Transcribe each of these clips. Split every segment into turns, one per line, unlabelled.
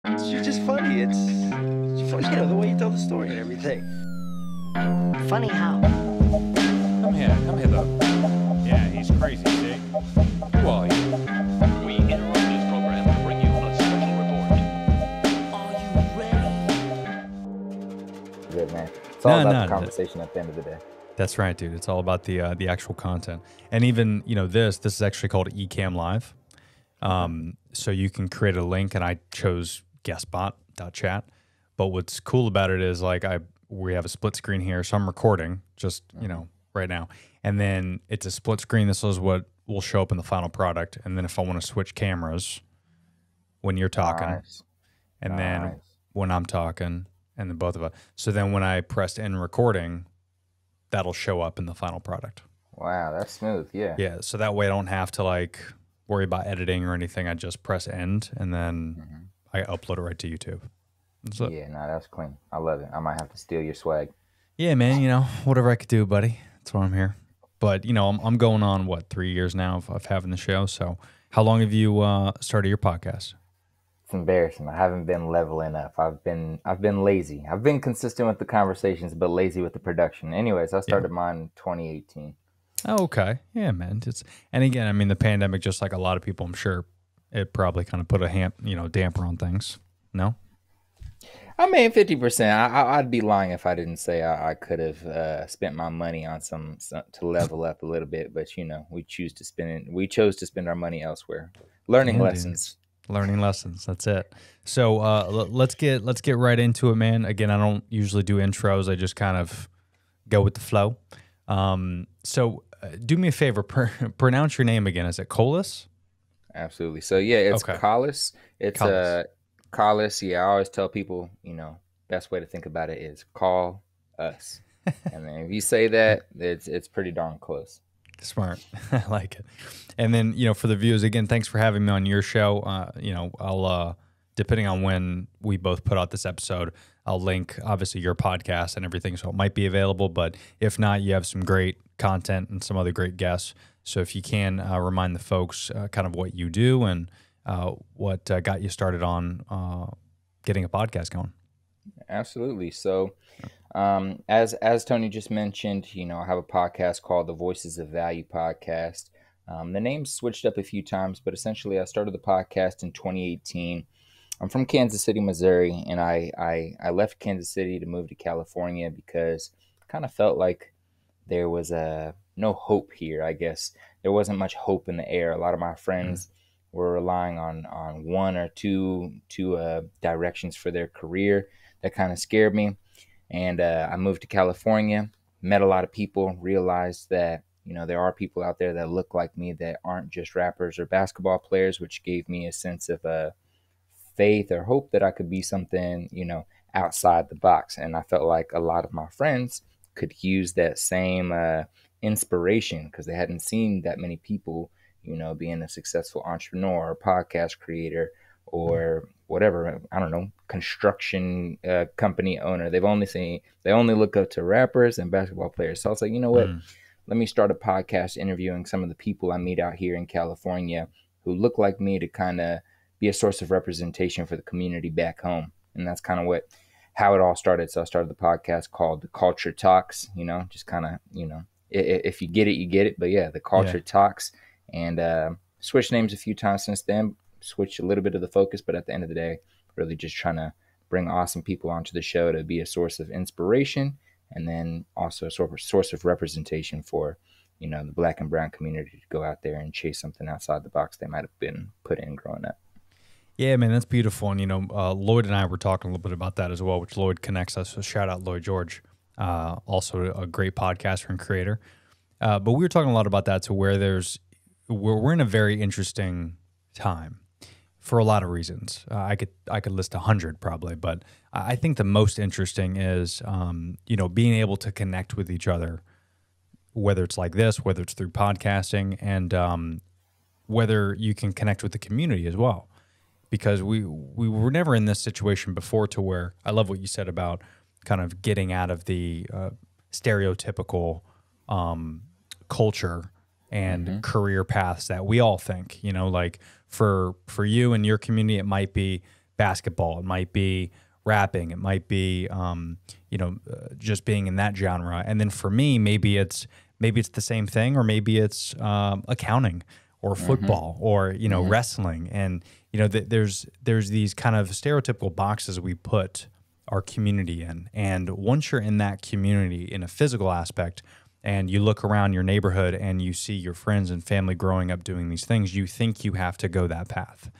You're just funny. It's funny, the way you tell the story and everything.
Funny how?
Come here, though. Yeah, he's crazy, see? Who are you?
We interrupt this program to bring you a special report.
Are you ready?
Good, man. It's all
No,
about
no,
the conversation at the end of the day.
That's right, dude. It's all about the actual content. And even, this is actually called ECAMM Live. So you can create a link, and I chose guestbot.chat. But what's cool about it is we have a split screen here, so I'm recording just, right now. And then it's a split screen. This is what will show up in the final product. And then if I want to switch cameras when you're talking,
Nice.
and then when I'm talking, and then both of us. So then when I press end recording, that'll show up in the final product.
Wow, that's smooth. Yeah.
Yeah, so that way I don't have to worry about editing or anything. I just press end, and then I upload it right to YouTube. So,
Yeah, no, that's clean. I love it. I might have to steal your swag.
yeah, man, whatever I could do, buddy. That's why I'm here. But, I'm going on, 3 years now of having the show. So how long have you started your podcast?
It's embarrassing. I haven't been leveling up. I've been lazy. I've been consistent with the conversations, but lazy with the production. Anyways, I started mine in 2018.
Oh, okay. Yeah, man. And again, the pandemic, just like a lot of people, I'm sure it probably kind of put a damper on things. No?
I mean, 50%. I'd be lying if I didn't say I could have spent my money on some to level up a little bit. But we chose to spend our money elsewhere, learning lessons.
Learning lessons. That's it. So let's get right into it, man. Again, I don't usually do intros. I just kind of go with the flow. So do me a favor. Pronounce your name again. Is it Collis?
Absolutely. So yeah, it's
Okay.
Collis. It's
Collis.
Collis. Yeah, I always tell people, best way to think about it is call us. And then if you say that, it's pretty darn close.
Smart. I like it. And then, for the viewers, again, thanks for having me on your show. I'll, depending on when we both put out this episode, I'll link, obviously, your podcast and everything, so it might be available. But if not, you have some great content and some other great guests. So if you can remind the folks kind of what you do and what got you started on getting a podcast going.
Absolutely. So as Tony just mentioned, I have a podcast called the Voices of Value podcast. The name's switched up a few times, but essentially I started the podcast in 2018. I'm from Kansas City, Missouri, and I left Kansas City to move to California because I kind of felt like there was no hope here, I guess. There wasn't much hope in the air. A lot of my friends were relying on one or two directions for their career. That kind of scared me. And I moved to California, met a lot of people, realized that, there are people out there that look like me that aren't just rappers or basketball players, which gave me a sense of faith or hope that I could be something, outside the box. And I felt like a lot of my friends could use that same inspiration because they hadn't seen that many people, being a successful entrepreneur or podcast creator or whatever, I don't know, construction company owner. They only look up to rappers and basketball players. So I was like, you know what? Let me start a podcast interviewing some of the people I meet out here in California who look like me to kind of be a source of representation for the community back home. And that's kind of how it all started. So I started the podcast called The Culture Talks, just kind of, if you get it, you get it. But yeah, The Culture Talks, and switched names a few times since then, switched a little bit of the focus, but at the end of the day, really just trying to bring awesome people onto the show to be a source of inspiration and then also a source of representation for, the Black and brown community to go out there and chase something outside the box they might have been put in growing up.
Yeah, man, that's beautiful. And, Lloyd and I were talking a little bit about that as well, which Lloyd connects us. So shout out Lloyd George, also a great podcaster and creator. But we were talking a lot about that to where we're in a very interesting time for a lot of reasons. I could list 100 probably, but I think the most interesting is, being able to connect with each other, whether it's like this, whether it's through podcasting, and whether you can connect with the community as well. Because we were never in this situation before to where, I love what you said about kind of getting out of the stereotypical culture and career paths that we all think, like for you and your community, it might be basketball, it might be rapping, it might be just being in that genre. And then for me, maybe it's the same thing, or maybe it's accounting or football or wrestling. And there's these kind of stereotypical boxes we put our community in. And once you're in that community in a physical aspect, and you look around your neighborhood and you see your friends and family growing up doing these things, you think you have to go that path.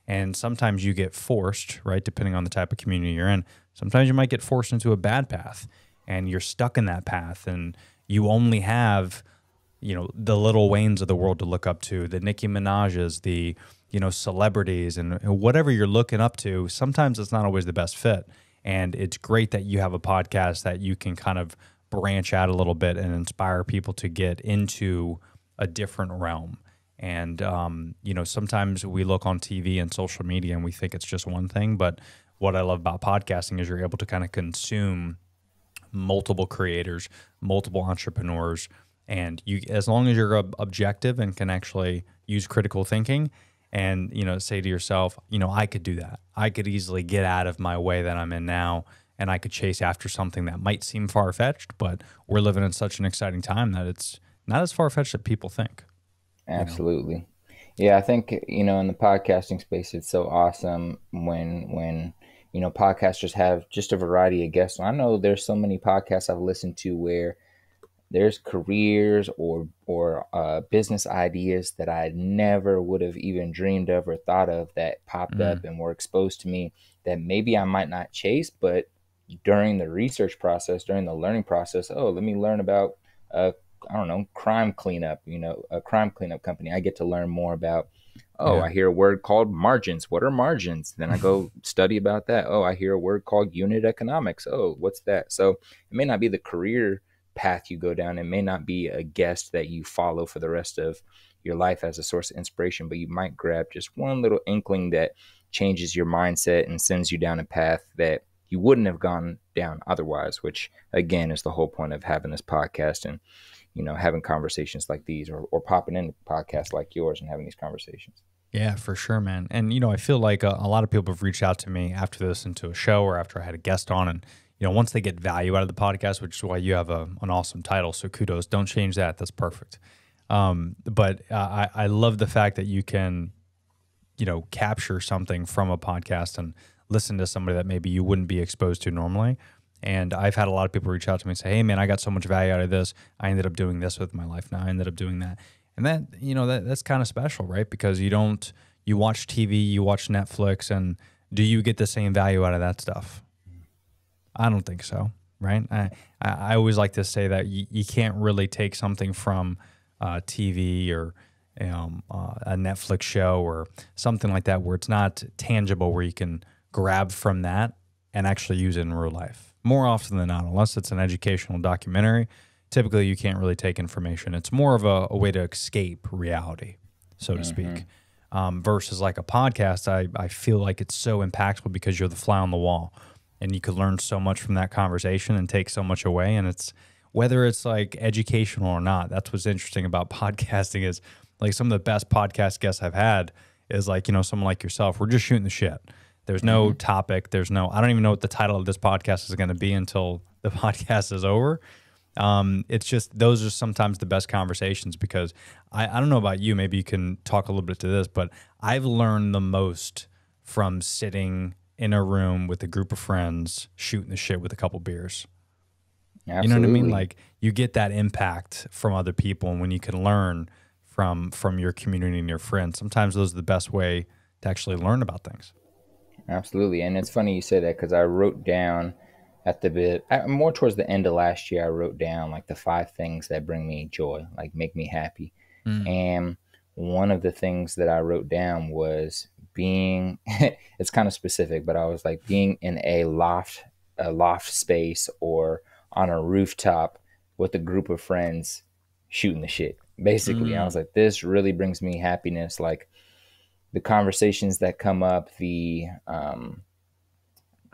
And sometimes you get forced, right, depending on the type of community you're in. Sometimes you might get forced into a bad path, and you're stuck in that path, and you only have, the Lil Waynes of the world to look up to, the Nicki Minaj's, the, celebrities, and whatever you're looking up to. Sometimes it's not always the best fit. And it's great that you have a podcast that you can kind of branch out a little bit and inspire people to get into a different realm. And, sometimes we look on TV and social media and we think it's just one thing. But what I love about podcasting is you're able to kind of consume multiple creators, multiple entrepreneurs. And you, as long as you're objective and can actually use critical thinking and, say to yourself, I could do that. I could easily get out of my way that I'm in now, and I could chase after something that might seem far-fetched, but we're living in such an exciting time that it's not as far-fetched as people think.
Absolutely. Yeah, I think, in the podcasting space, it's so awesome when podcasters have just a variety of guests. I know there's so many podcasts I've listened to where there's careers or business ideas that I never would have even dreamed of or thought of that popped up and were exposed to me that maybe I might not chase, but during the research process, during the learning process, let me learn about, crime cleanup, a crime cleanup company. I get to learn more about, I hear a word called margins. What are margins? Then I go study about that. I hear a word called unit economics. What's that? So it may not be the career path you go down. It may not be a guest that you follow for the rest of your life as a source of inspiration, but you might grab just one little inkling that changes your mindset and sends you down a path that you wouldn't have gone down otherwise, which again is the whole point of having this podcast and, having conversations like these or popping in podcasts like yours and having these conversations.
Yeah, for sure, man. And, I feel like a lot of people have reached out to me after they listened to a show or after I had a guest on, and once they get value out of the podcast, which is why you have an awesome title. So kudos. Don't change that. That's perfect. But I love the fact that you can, capture something from a podcast and listen to somebody that maybe you wouldn't be exposed to normally. And I've had a lot of people reach out to me and say, hey, man, I got so much value out of this. I ended up doing this with my life now. I ended up doing that. And that, that's kind of special, right? Because you watch TV, you watch Netflix, and do you get the same value out of that stuff? I don't think so, right? I always like to say that you can't really take something from TV or a Netflix show or something like that where it's not tangible, where you can grab from that and actually use it in real life. More often than not, unless it's an educational documentary, typically you can't really take information. It's more of a way to escape reality, so to speak. Versus like a podcast, I feel like it's so impactful because you're the fly on the wall. And you could learn so much from that conversation and take so much away. And it's whether it's like educational or not. That's what's interesting about podcasting is like some of the best podcast guests I've had is like, someone like yourself. We're just shooting the shit. There's no topic. I don't even know what the title of this podcast is going to be until the podcast is over. It's just, those are sometimes the best conversations because I don't know about you. Maybe you can talk a little bit to this, but I've learned the most from sitting in a room with a group of friends shooting the shit with a couple beers.
Absolutely.
You know what I mean? Like you get that impact from other people, and when you can learn from your community and your friends, sometimes those are the best way to actually learn about things.
Absolutely. And it's funny you say that because I wrote down more towards the end of last year, I wrote down like the 5 things that bring me joy, like make me happy. And one of the things that I wrote down was being, it's kind of specific, but I was like being in a loft space or on a rooftop with a group of friends shooting the shit. Basically, I was like, this really brings me happiness. Like the conversations that come up, I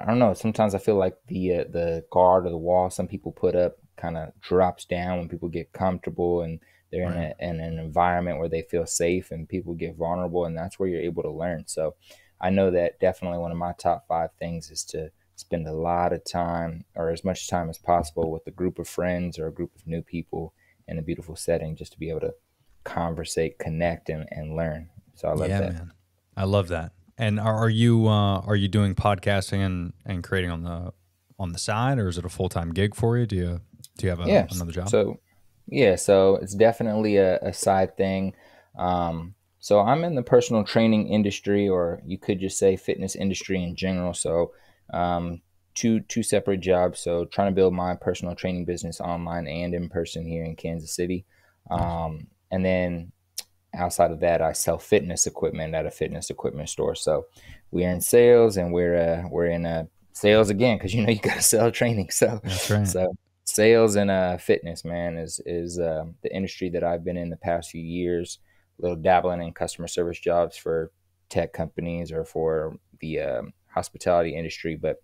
don't know. Sometimes I feel like the guard or the wall some people put up kind of drops down when people get comfortable and they're in an environment where they feel safe and people get vulnerable, and that's where you're able to learn. So I know that definitely one of my top 5 things is to spend a lot of time, or as much time as possible, with a group of friends or a group of new people in a beautiful setting, just to be able to conversate, connect, and learn. So I love
Yeah,
that.
man. I love that. And are you doing podcasting and creating on the side, or is it a full-time gig for you? Do you have
Yeah.
another job?
So it's definitely a side thing. So I'm in the personal training industry, or you could just say fitness industry in general. So two separate jobs. So trying to build my personal training business online and in person here in Kansas City. And then outside of that, I sell fitness equipment at a fitness equipment store. So we're in sales, and we're in sales again, because you got to sell training. So
That's right.
so sales and fitness, man, is the industry that I've been in the past few years. A little dabbling in customer service jobs for tech companies or for the hospitality industry, but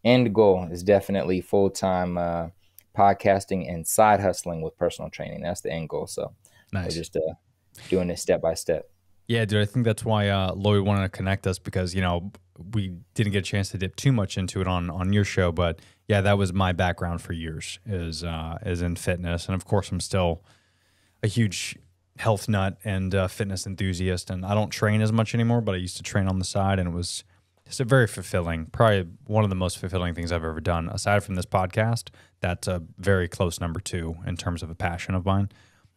end goal is definitely full-time podcasting and side hustling with personal training. That's the end goal. So we're
Nice.
just doing this step by step.
Yeah, dude, I think that's why Lloyd wanted to connect us, because we didn't get a chance to dip too much into it on your show, but yeah, that was my background for years, is in fitness, and of course I'm still a huge health nut and fitness enthusiast, and I don't train as much anymore, but I used to train on the side, and it was just a very fulfilling, probably one of the most fulfilling things I've ever done. Aside from this podcast, that's a very close number 2 in terms of a passion of mine.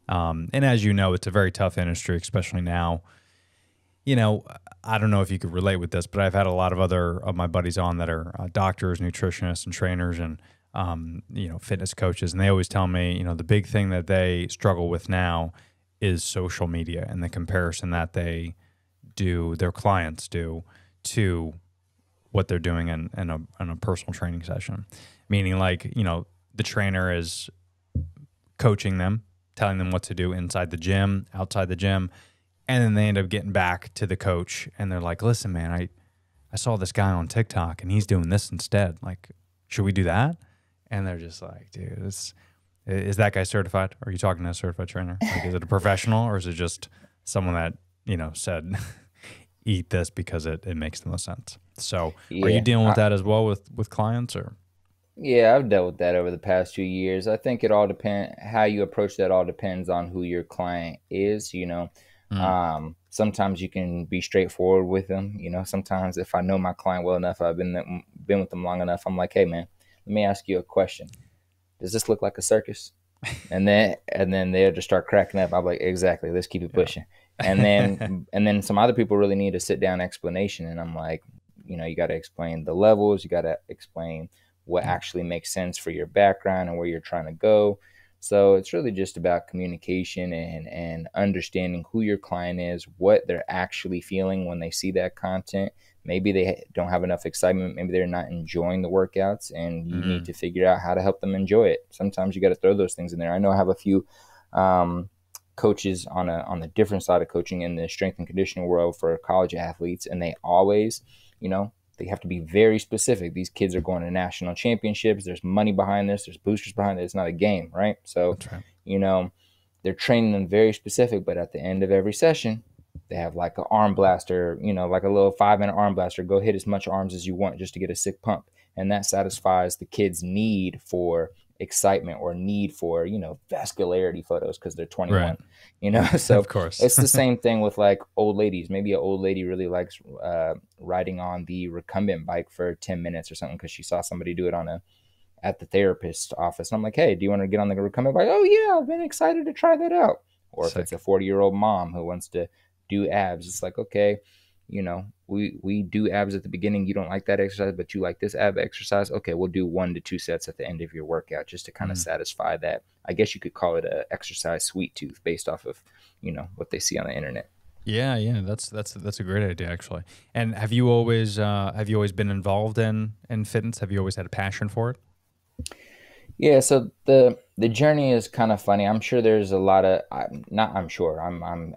And as you know, it's a very tough industry, especially now. I don't know if you could relate with this, but I've had a lot of other of my buddies on that are doctors, nutritionists, and trainers, and fitness coaches, and they always tell me, the big thing that they struggle with now is social media and the comparison that their clients do to what they're doing in a personal training session. Meaning, the trainer is coaching them, telling them what to do inside the gym, outside the gym, and then they end up getting back to the coach, and they're like, "Listen, man, I saw this guy on TikTok, and he's doing this instead. Like, should we do that?" And they're just like, "Dude, is that guy certified? Are you talking to a certified trainer? Like, is it a professional, or is it just someone that said eat this because it makes the most sense?" So,
Yeah,
are you dealing with that as well with clients, or?
Yeah, I've dealt with that over the past 2 years. I think it all depends how you approach that. All depends on who your client is. Sometimes you can be straightforward with them. Sometimes if I know my client well enough, I've been with them long enough, I'm like, "Hey, man, let me ask you a question. Does this look like a circus?" And then they'll just start cracking up. I'm like, "Exactly. Let's keep it pushing." And then some other people really need a sit down explanation, and I'm like, you got to explain the levels. You got to explain what actually makes sense for your background and where you're trying to go. So it's really just about communication and understanding who your client is, what they're actually feeling when they see that content. Maybe they don't have enough excitement. Maybe they're not enjoying the workouts, and you need to figure out how to help them enjoy it. Sometimes you got to throw those things in there. I know I have a few coaches on the different side of coaching in the strength and conditioning world for college athletes, and they always, they have to be very specific. These kids are going to national championships. There's money behind this. There's boosters behind it. It's not a game, right? So,
Right.
They're training them very specific, but at the end of every session, they have like an arm blaster, like a little 5-minute arm blaster. Go hit as much arms as you want just to get a sick pump. And that satisfies the kid's need for excitement or need for, vascularity photos because they're 21, So
Of course.
it's the same thing with like old ladies. Maybe an old lady really likes riding on the recumbent bike for 10 minutes or something because she saw somebody do it at the therapist's office. And I'm like, "Hey, do you want to get on the recumbent bike?" "Oh yeah, I've been excited to try that out." Or if it's a 40-year-old mom who wants to do abs, it's like, okay, we do abs at the beginning. You don't like that exercise, but you like this ab exercise. Okay, we'll do 1 to 2 sets at the end of your workout just to kind of satisfy that. I guess you could call it a exercise sweet tooth based off of, what they see on the internet.
Yeah, that's a great idea, actually. And have you always been involved in fitness? Have you always had a passion for it?
Yeah, so the journey is kind of funny. I'm sure there's a lot of I'm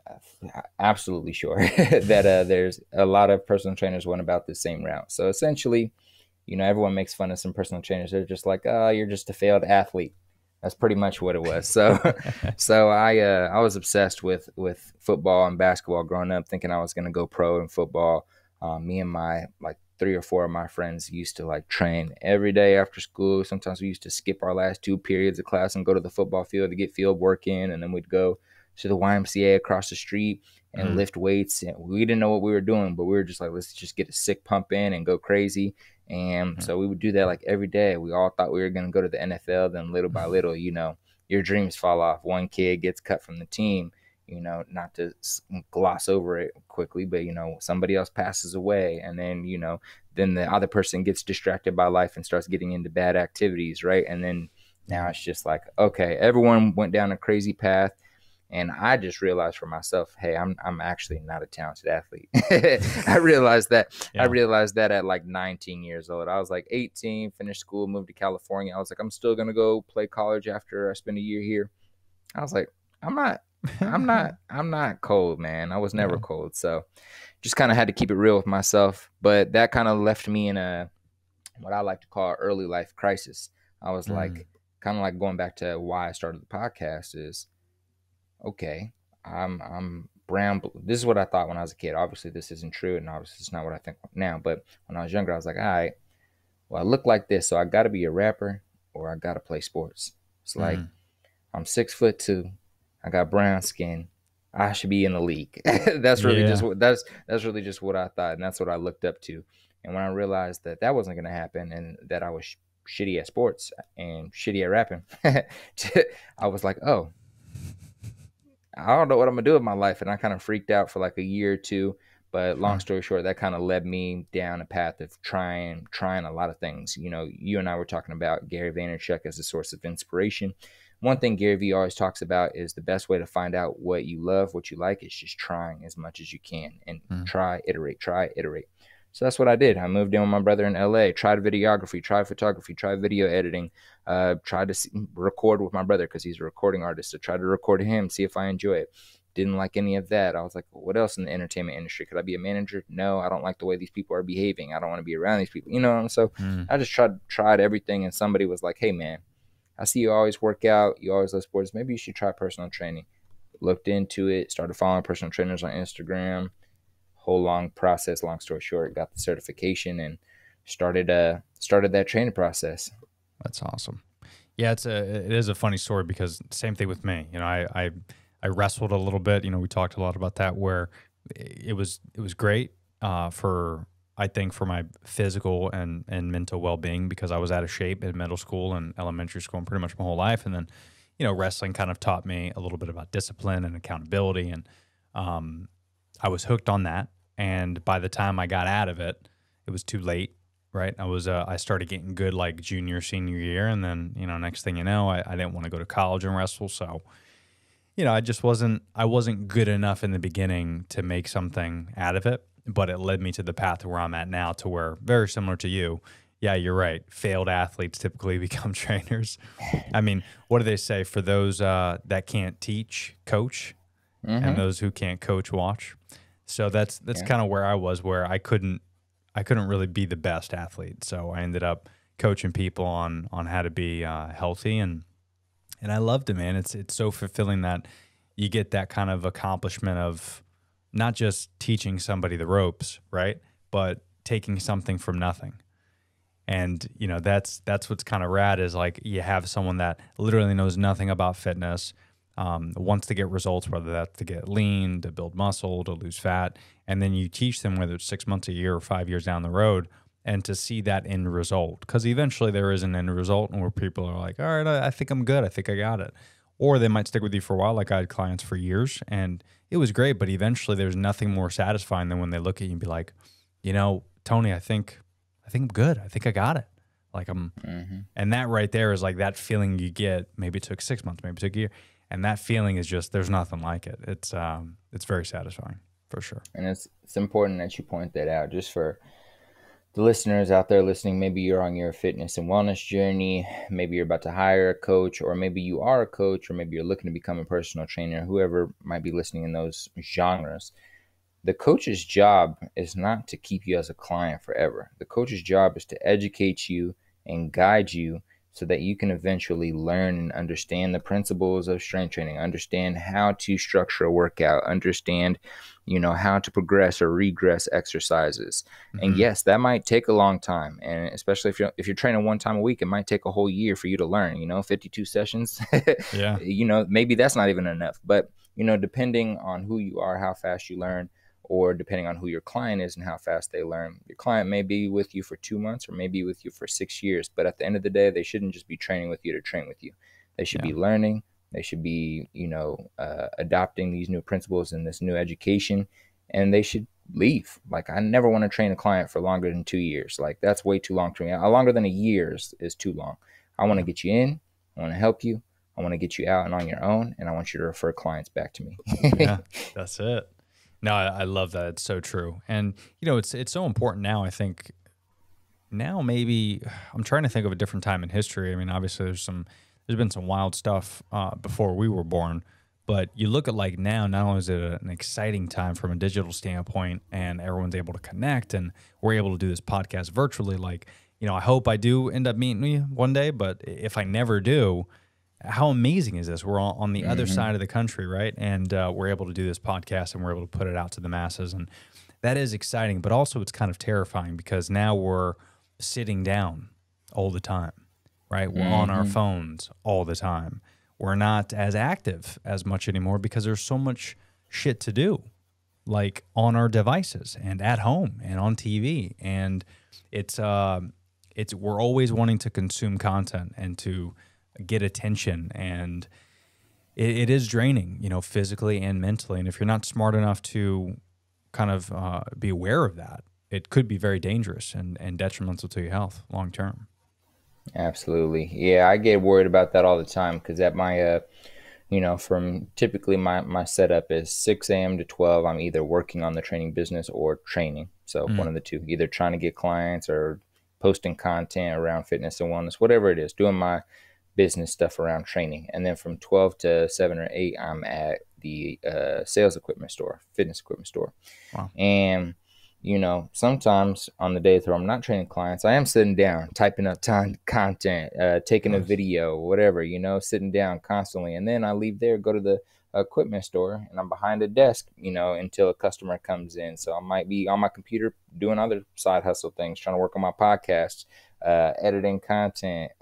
absolutely sure that there's a lot of personal trainers went about the same route. So essentially, everyone makes fun of some personal trainers. They're just like, "Oh, you're just a failed athlete." That's pretty much what it was. So I was obsessed with football and basketball growing up, thinking I was going to go pro in football. Me and my like 3 or 4 of my friends used to like train every day after school. Sometimes we used to skip our last 2 periods of class and go to the football field to get field work in, and then we'd go to the YMCA across the street and lift weights. And we didn't know what we were doing, but we were just like, let's just get a sick pump in and go crazy. And so we would do that like every day. We all thought we were going to go to the NFL. Then little by little, your dreams fall off. One kid gets cut from the team, not to gloss over it quickly, but, somebody else passes away. And then, then the other person gets distracted by life and starts getting into bad activities, right? And then now it's just like, okay, everyone went down a crazy path. And I just realized for myself, hey, I'm actually not a talented athlete. I realized that. Yeah. I realized that at like 19 years old. I was like 18, finished school, moved to California. I was like, I'm still gonna go play college after I spend a year here. I was like, I'm not cold, man. I was never cold. So just kind of had to keep it real with myself. But that kind of left me in a what I like to call early life crisis. I was like, kind of like going back to why I started the podcast is, okay, I'm brown. This is what I thought when I was a kid. Obviously, this isn't true, and obviously, it's not what I think now. But when I was younger, I was like, all right, well, I look like this, so I got to be a rapper or I got to play sports. It's like I'm 6'2", I got brown skin, I should be in the league. That's really that's really just what I thought, and that's what I looked up to. And when I realized that that wasn't going to happen, and that I was shitty at sports and shitty at rapping, I was like, oh. I don't know what I'm going to do with my life. And I kind of freaked out for like a year or two. But long story short, that kind of led me down a path of trying a lot of things. You and I were talking about Gary Vaynerchuk as a source of inspiration. One thing Gary Vee always talks about is the best way to find out what you love, what you like, is just trying as much as you can. And try, iterate. So that's what I did. I moved in with my brother in LA, tried videography, tried photography, tried video editing, tried to record with my brother because he's a recording artist. So tried to record him, see if I enjoy it. Didn't like any of that. I was like, what else in the entertainment industry? Could I be a manager? No, I don't like the way these people are behaving. I don't want to be around these people. So I just tried everything. And somebody was like, hey, man, I see you always work out. You always love sports. Maybe you should try personal training. Looked into it, started following personal trainers on Instagram. Whole long process. Long story short, got the certification and started that training process.
That's awesome. Yeah, it is a funny story because same thing with me. I wrestled a little bit. We talked a lot about that where it was great for my physical and mental well-being because I was out of shape in middle school and elementary school and pretty much my whole life. And then, wrestling kind of taught me a little bit about discipline and accountability, and I was hooked on that. And by the time I got out of it, it was too late, right? I started getting good like junior, senior year. And then, next thing you know, I didn't want to go to college and wrestle. So, I wasn't good enough in the beginning to make something out of it, but it led me to the path where I'm at now, to where, very similar to you. Yeah, you're right. Failed athletes typically become trainers. I mean, what do they say? For those that can't teach, coach, and those who can't coach, watch. So that's kind of where I was, where I couldn't really be the best athlete. So I ended up coaching people on how to be healthy, and I loved it, man. It's so fulfilling that you get that kind of accomplishment of not just teaching somebody the ropes, right, but taking something from nothing. And that's what's kind of rad, is like you have someone that literally knows nothing about fitness. Wants to get results, whether that's to get lean, to build muscle, to lose fat, and then you teach them, whether it's 6 months, a year, or 5 years down the road, and to see that end result. Because eventually there is an end result, and where people are like, all right, I think I'm good. I think I got it. Or they might stick with you for a while. Like I had clients for years, and it was great, but eventually there's nothing more satisfying than when they look at you and be like, Tony, I think I'm good. I think I got it. Like and that right there is like that feeling you get. Maybe it took 6 months, maybe it took a year. And that feeling is just, there's nothing like it. It's very satisfying, for sure.
And it's important that you point that out, just for the listeners out there listening. Maybe you're on your fitness and wellness journey. Maybe you're about to hire a coach, or maybe you are a coach, or maybe you're looking to become a personal trainer, whoever might be listening in those genres. The coach's job is not to keep you as a client forever. The coach's job is to educate you and guide you so that you can eventually learn and understand the principles of strength training, understand how to structure a workout, understand, how to progress or regress exercises. And yes, that might take a long time. And especially if you're training one time a week, it might take a whole year for you to learn, 52 sessions.
Yeah.
Maybe that's not even enough, but depending on who you are, how fast you learn, or depending on who your client is and how fast they learn. Your client may be with you for 2 months or maybe with you for 6 years, but at the end of the day, they shouldn't just be training with you to train with you. They should be learning. They should be, adopting these new principles and this new education, and they should leave. Like, I never want to train a client for longer than 2 years. Like, that's way too long for me. Longer than a year is too long. I want to get you in. I want to help you. I want to get you out and on your own, and I want you to refer clients back to me.
Yeah, that's it. No, I love that. It's so true. And, it's so important now, I think. Now maybe I'm trying to think of a different time in history. I mean, obviously there's been some wild stuff before we were born, but you look at like now, not only is it an exciting time from a digital standpoint and everyone's able to connect and we're able to do this podcast virtually. Like, I hope I do end up meeting you one day, but if I never do, how amazing is this? We're all on the other side of the country, right? And we're able to do this podcast and we're able to put it out to the masses. And that is exciting, but also it's kind of terrifying because now we're sitting down all the time, right? We're on our phones all the time. We're not as active as much anymore because there's so much shit to do, like on our devices and at home and on TV. And we're always wanting to consume content and to get attention, and it is draining, physically and mentally. And if you're not smart enough to kind of be aware of that, it could be very dangerous and detrimental to your health long term.
Absolutely. Yeah, I get worried about that all the time because at my, from typically my setup is 6 a.m. to 12, I'm either working on the training business or training. So one of the two, either trying to get clients or posting content around fitness and wellness, whatever it is, doing my business stuff around training. And then from 12 to 7 or 8, I'm at the sales equipment store, fitness equipment store.
Wow.
And, sometimes on the days where I'm not training clients, I am sitting down, typing up content, taking a video, whatever, sitting down constantly. And then I leave there, go to the equipment store, and I'm behind a desk, until a customer comes in. So I might be on my computer doing other side hustle things, trying to work on my podcasts, editing content,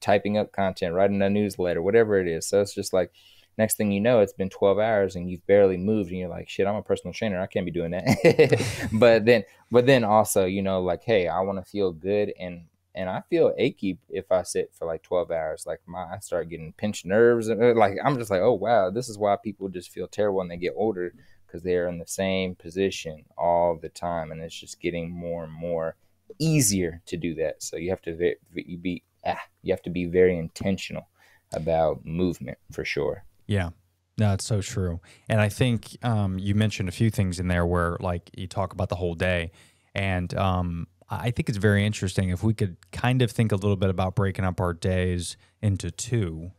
typing up content, writing a newsletter, whatever it is. So it's just like, next thing you know, it's been 12 hours and you've barely moved and you're like, shit, I'm a personal trainer. I can't be doing that. but then also, like, hey, I want to feel good. And I feel achy if I sit for like 12 hours. Like I start getting pinched nerves. And like, I'm just like, oh, wow, this is why people just feel terrible when they get older, because they're in the same position all the time. And it's just getting more and more easier to do that. So you have to be very intentional about movement for sure.
Yeah, no, it's so true. And I think you mentioned a few things in there where like you talk about the whole day. And I think it's very interesting if we could kind of think a little bit about breaking up our days into two,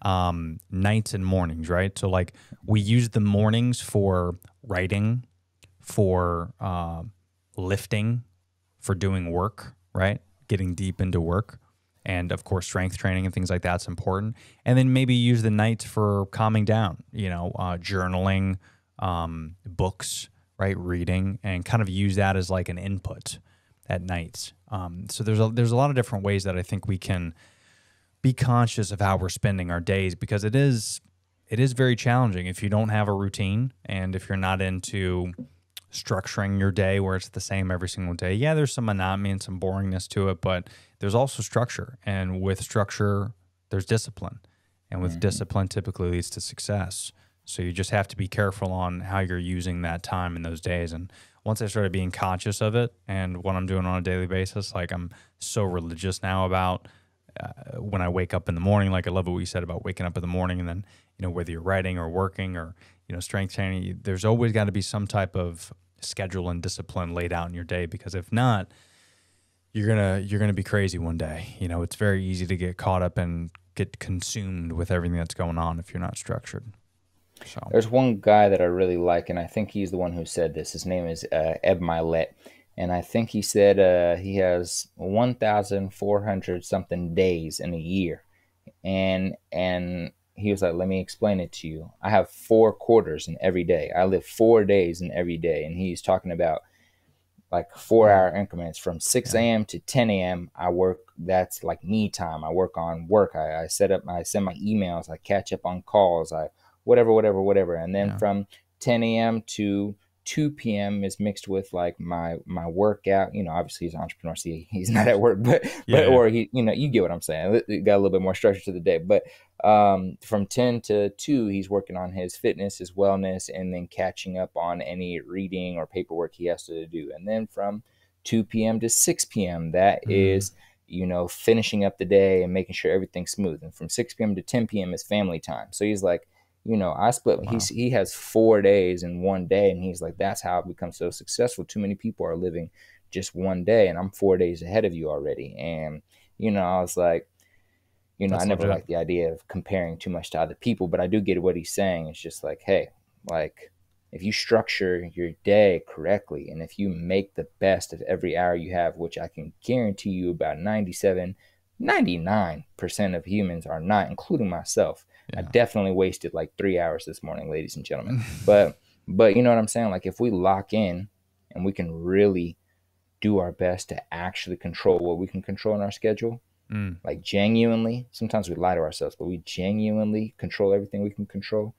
nights and mornings, right? So like we use the mornings for writing, for lifting, for doing work, right? Getting deep into work. And of course, strength training and things like that's important. And then maybe use the nights for calming down, journaling, books, right? Reading, and kind of use that as like an input at nights. So there's a lot of different ways that I think we can be conscious of how we're spending our days, because it is very challenging if you don't have a routine and if you're not into structuring your day where it's the same every single day. Yeah, there's some monotony and some boringness to it, but there's also structure. And with structure, there's discipline. And with discipline typically leads to success. So you just have to be careful on how you're using that time in those days. And once I started being conscious of it and what I'm doing on a daily basis, like I'm so religious now about when I wake up in the morning. Like I love what you said about waking up in the morning, and then, whether you're writing or working or, strength training, there's always got to be some type of schedule and discipline laid out in your day, because if not, you're gonna be crazy one day. It's very easy to get caught up and get consumed with everything that's going on if you're not structured. So
there's one guy that I really like, and I think he's the one who said this. His name is Eb Milet, and I think he said he has 1,400 something days in a year, and he was like, let me explain it to you. I have 4 quarters in every day. I live 4 days in every day, and he's talking about like 4-hour increments from 6 a.m. to 10 a.m. I work. That's like me time. I work on work. I send my emails. I catch up on calls. I whatever. And then from 10 a.m. to 2 p.m. is mixed with like my workout. You know, obviously he's an entrepreneur, so he's not at work, but or he, you know, you get what I'm saying. It got a little bit more structure to the day, but from 10 to 2, he's working on his fitness, his wellness, and then catching up on any reading or paperwork he has to do. And then from 2 p.m. to 6 p.m., that is, you know, finishing up the day and making sure everything's smooth. And from 6 p.m. to 10 p.m. is family time. So he's like, you know, I split. Wow. He has 4 days in one day, and he's like, that's how I've become so successful. Too many people are living just one day, and I'm 4 days ahead of you already. And, you know, I was like, you know, that's I never liked the idea of comparing too much to other people, but I do get what he's saying. It's just like, hey, like if you structure your day correctly, and if you make the best of every hour you have, which I can guarantee you about 99% of humans are not, including myself. I definitely wasted like 3 hours this morning, ladies and gentlemen. But you know what I'm saying? Like if we lock in and we can really do our best to actually control what we can control in our schedule, like genuinely, sometimes we lie to ourselves, but we genuinely control everything we can control.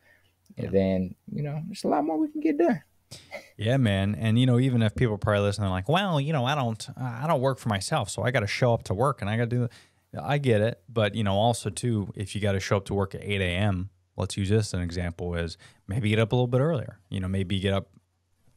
And then, you know, there's a lot more we can get done.
Yeah, man. And, you know, even if people probably listen, they're like, well, you know, I don't work for myself, so I got to show up to work and I got to do I get it. But, you know, also too, if you got to show up to work at 8 a.m., let's use this as an example, is maybe get up a little bit earlier. You know, maybe you get up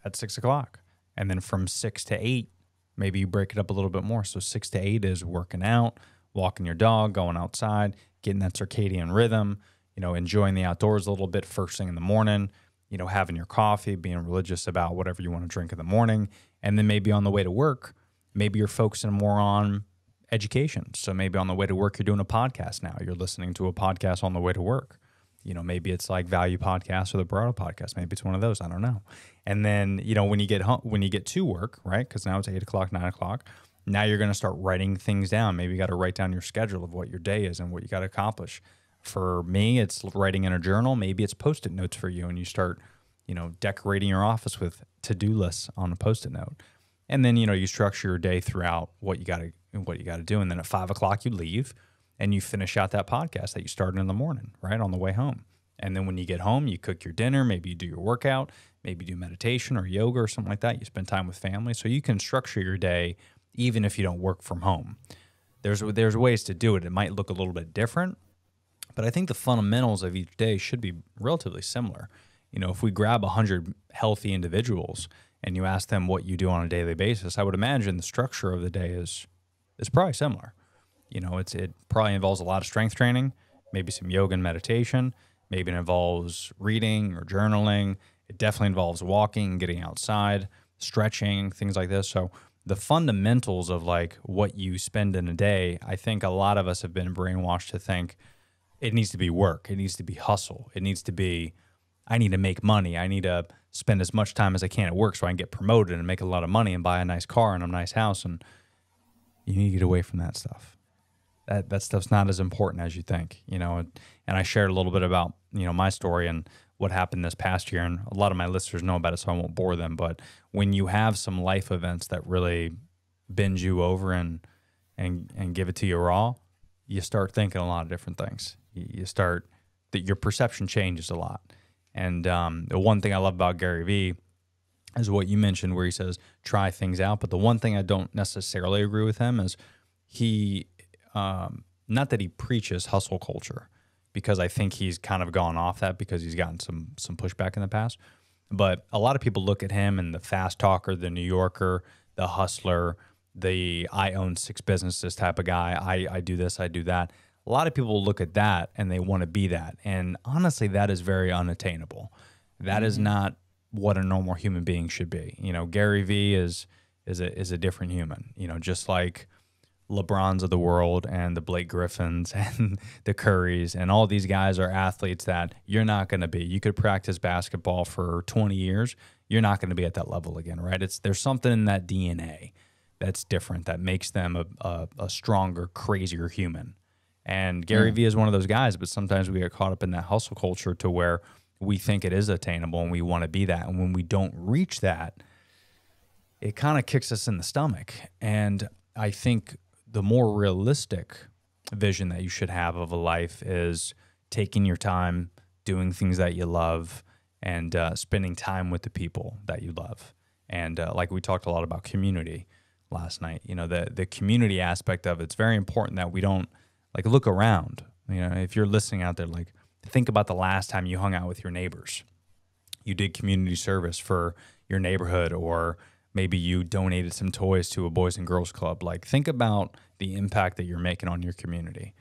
at 6 o'clock, and then from 6 to 8, maybe you break it up a little bit more. So 6 to 8 is working out, walking your dog, going outside, getting that circadian rhythm, you know, enjoying the outdoors a little bit first thing in the morning, you know, having your coffee, being religious about whatever you want to drink in the morning. And then maybe on the way to work, maybe you're focusing more on education. So maybe on the way to work, you're doing a podcast now. You're listening to a podcast on the way to work. You know, maybe it's like Value Podcast or the Barado Podcast. Maybe it's one of those. I don't know. And then, you know, when you get home, when you get to work, right? Because now it's 8 o'clock, 9 o'clock. Now you're going to start writing things down. Maybe you got to write down your schedule of what your day is and what you got to accomplish. For me, it's writing in a journal. Maybe it's Post-it notes for you, and you start, you know, decorating your office with to-do lists on a Post-it note. And then, you know, you structure your day throughout what you got to do. And then at 5 o'clock, you leave and you finish out that podcast that you started in the morning, right, on the way home. And then when you get home, you cook your dinner, maybe you do your workout, maybe do meditation or yoga or something like that. You spend time with family. So you can structure your day even if you don't work from home. There's ways to do it. It might look a little bit different, but I think the fundamentals of each day should be relatively similar. You know, if we grab 100 healthy individuals and you ask them what you do on a daily basis, I would imagine the structure of the day is probably similar. You know, it probably involves a lot of strength training, maybe some yoga and meditation. Maybe it involves reading or journaling. It definitely involves walking, getting outside, stretching, things like this. So the fundamentals of like what you spend in a day, I think a lot of us have been brainwashed to think it needs to be work. It needs to be hustle. It needs to be, I need to make money. I need to spend as much time as I can at work so I can get promoted and make a lot of money and buy a nice car and a nice house. And you need to get away from that stuff. That stuff's not as important as you think, you know. And I shared a little bit about, you know, my story and what happened this past year. And a lot of my listeners know about it, so I won't bore them. But when you have some life events that really bend you over and give it to you raw, you start thinking a lot of different things. You start that your perception changes a lot. And the one thing I love about Gary Vee is what you mentioned, where he says try things out. But the one thing I don't necessarily agree with him is he. Not that he preaches hustle culture, because I think he's kind of gone off that because he's gotten some pushback in the past. But a lot of people look at him and the fast talker, the New Yorker, the hustler, the I own 6 businesses type of guy. I do this, I do that. A lot of people look at that and they want to be that. And honestly, that is very unattainable. That is not what a normal human being should be. You know, Gary Vee is a different human. You know, just like LeBrons of the world and the Blake Griffins and the Currys and all these guys are athletes that you're not going to be. You could practice basketball for 20 years. You're not going to be at that level again, right? There's something in that DNA that's different that makes them a stronger, crazier human. And Gary Vee is one of those guys, but sometimes we get caught up in that hustle culture to where we think it is attainable and we want to be that. And when we don't reach that, it kind of kicks us in the stomach. And I think the more realistic vision that you should have of a life is taking your time, doing things that you love, and spending time with the people that you love. And like we talked a lot about community last night, you know, the community aspect of it's very important that we don't like look around. You know, if you're listening out there, like think about the last time you hung out with your neighbors. You did community service for your neighborhood, or maybe you donated some toys to a Boys and Girls Club. Like, think about the impact that you're making on your community.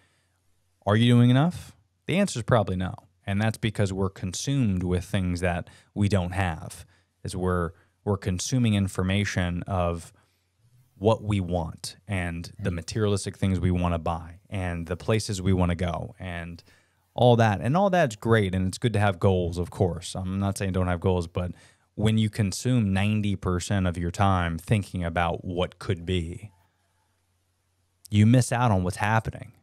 Are you doing enough? The answer is probably no. And that's because we're consumed with things that we don't have. Is we're consuming information of what we want and the materialistic things we want to buy and the places we want to go and all that. And all that's great, and it's good to have goals, of course. I'm not saying don't have goals, but when you consume 90% of your time thinking about what could be, you miss out on what's happening.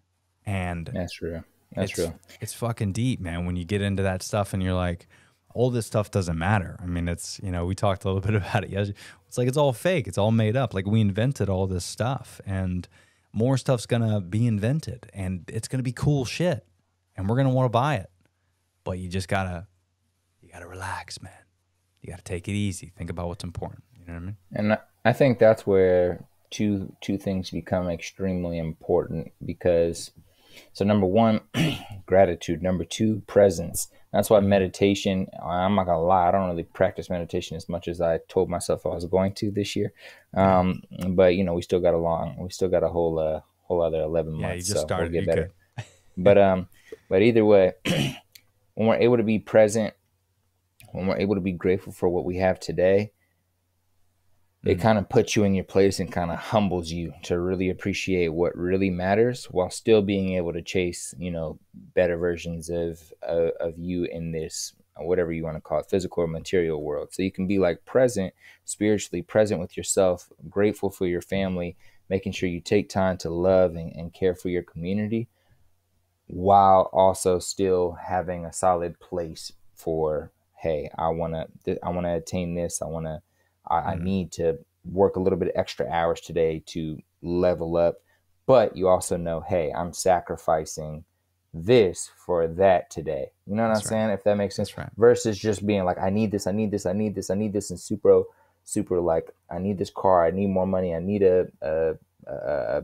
And
That's true. That's true.
It's fucking deep, man, when you get into that stuff and you're like, all this stuff doesn't matter. I mean, it's, you know, we talked a little bit about it yesterday. It's like, it's all fake. It's all made up. Like, we invented all this stuff, and more stuff's going to be invented, and it's going to be cool shit, and we're going to want to buy it. But you just gotta relax, man. You got to take it easy. Think about what's important. You know what I mean?
And I think that's where two things become extremely important, because so number one, gratitude. Number two, presence. That's why meditation, I'm not gonna lie, I don't really practice meditation as much as I told myself I was going to this year. But you know, we still got a whole other 11 months.
Yeah, you just started.
We'll get better. But either way, when we're able to be present, when we're able to be grateful for what we have today, it kind of puts you in your place and kind of humbles you to really appreciate what really matters, while still being able to chase, you know, better versions of you in this, whatever you want to call it, physical or material world. So you can be like present, spiritually present with yourself, grateful for your family, making sure you take time to love and care for your community, while also still having a solid place for, hey, I want to attain this. I need to work a little bit extra hours today to level up. But you also know, hey, I'm sacrificing this for that today. You know what I'm saying? If that makes sense.
Right.
Versus just being like, I need this, and super like, I need this car, I need more money, I need a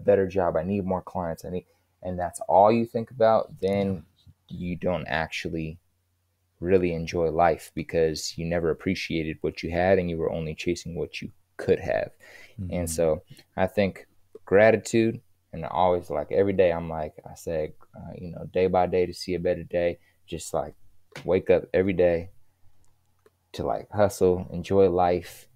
better job, I need more clients, and that's all you think about, then you don't actually really enjoy life, because you never appreciated what you had and you were only chasing what you could have. And so I think gratitude, and always, like, every day I'm like, I say, you know, day by day to see a better day, just like wake up every day to like hustle, enjoy life,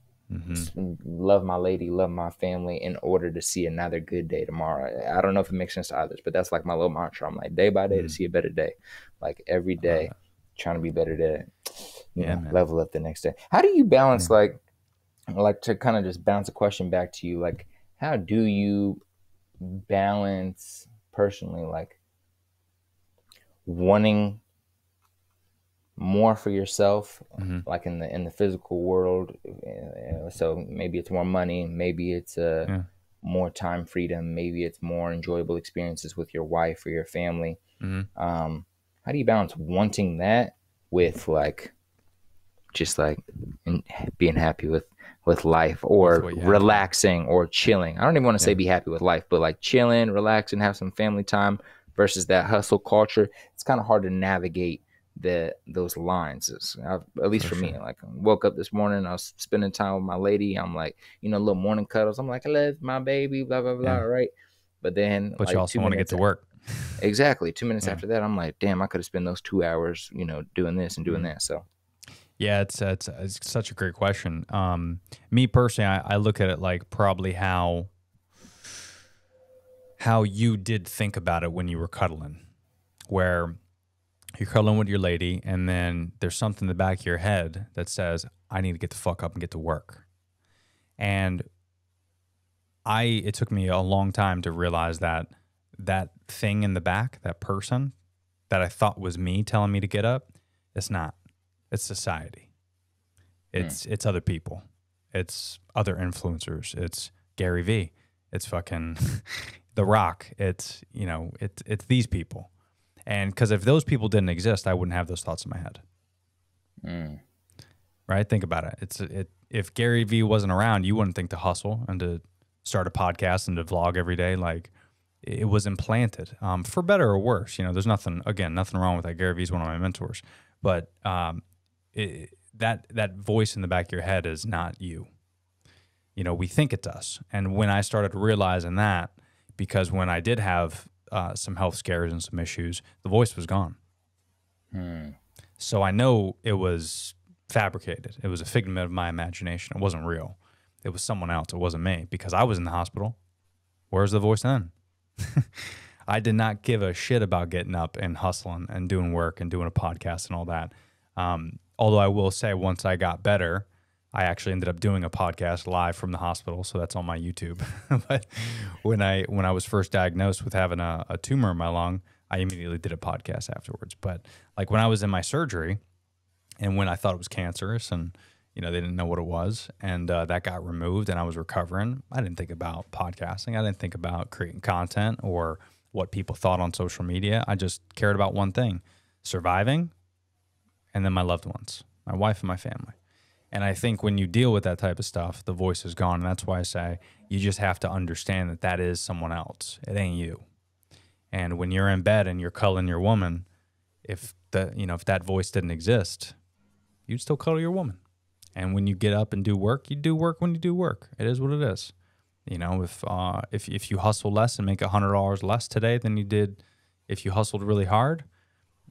love my lady, love my family, in order to see another good day tomorrow. I don't know if it makes sense to others, but that's like my little mantra. I'm like, day by day to see a better day, like every day trying to be better to, you know, level up the next day. How do you balance, like to kind of just bounce a question back to you, like, how do you balance personally, like, wanting more for yourself, like in the physical world, so maybe it's more money, maybe it's more time freedom, maybe it's more enjoyable experiences with your wife or your family. How do you balance wanting that with, like, just like being happy with life, or relaxing or chilling? I don't even want to say be happy with life, but like chilling, relax, and have some family time, versus that hustle culture. It's kind of hard to navigate those lines. At least for me, like, I woke up this morning, I was spending time with my lady. I'm like, you know, little morning cuddles. I'm like, I love my baby, blah, blah, blah, right? But then,
but like, you also want to get to work.
Exactly. 2 minutes after that, I'm like, damn, I could have spent those 2 hours, you know, doing this and doing that. So
yeah, it's such a great question. Me personally, I look at it like probably how how you did think about it when you were cuddling, where you're cuddling with your lady and then there's something in the back of your head that says, I need to get the fuck up and get to work. And it took me a long time to realize that that thing in the back, that person that I thought was me telling me to get up, it's not. It's society. It's other people. It's other influencers. It's Gary Vee. It's fucking The Rock. It's, you know, it's these people. And because if those people didn't exist, I wouldn't have those thoughts in my head. Right? Think about it. If Gary Vee wasn't around, you wouldn't think to hustle and to start a podcast and to vlog every day. Like, it was implanted, for better or worse. You know, there's nothing wrong with that. Gary Vee's one of my mentors. But that voice in the back of your head is not you. You know, we think it's us. And when I started realizing that, because when I did have some health scares and some issues, the voice was gone. So I know it was fabricated. It was a figment of my imagination. It wasn't real. It was someone else. It wasn't me, because I was in the hospital. Where's the voice then? I did not give a shit about getting up and hustling and doing work and doing a podcast and all that. Although I will say, once I got better, I actually ended up doing a podcast live from the hospital, so that's on my YouTube. But when I was first diagnosed with having a tumor in my lung, I immediately did a podcast afterwards. But like when I was in my surgery, and when I thought it was cancerous, and you know they didn't know what it was, and that got removed, and I was recovering, I didn't think about podcasting. I didn't think about creating content or what people thought on social media. I just cared about one thing: surviving, and then my loved ones, my wife and my family. And I think when you deal with that type of stuff, the voice is gone. And that's why I say you just have to understand that that is someone else. It ain't you. And when you're in bed and you're cuddling your woman, if that voice didn't exist, you'd still cuddle your woman. And when you get up and do work, you do work when you do work. It is what it is. You know, if you hustle less and make $100 less today than you did if you hustled really hard,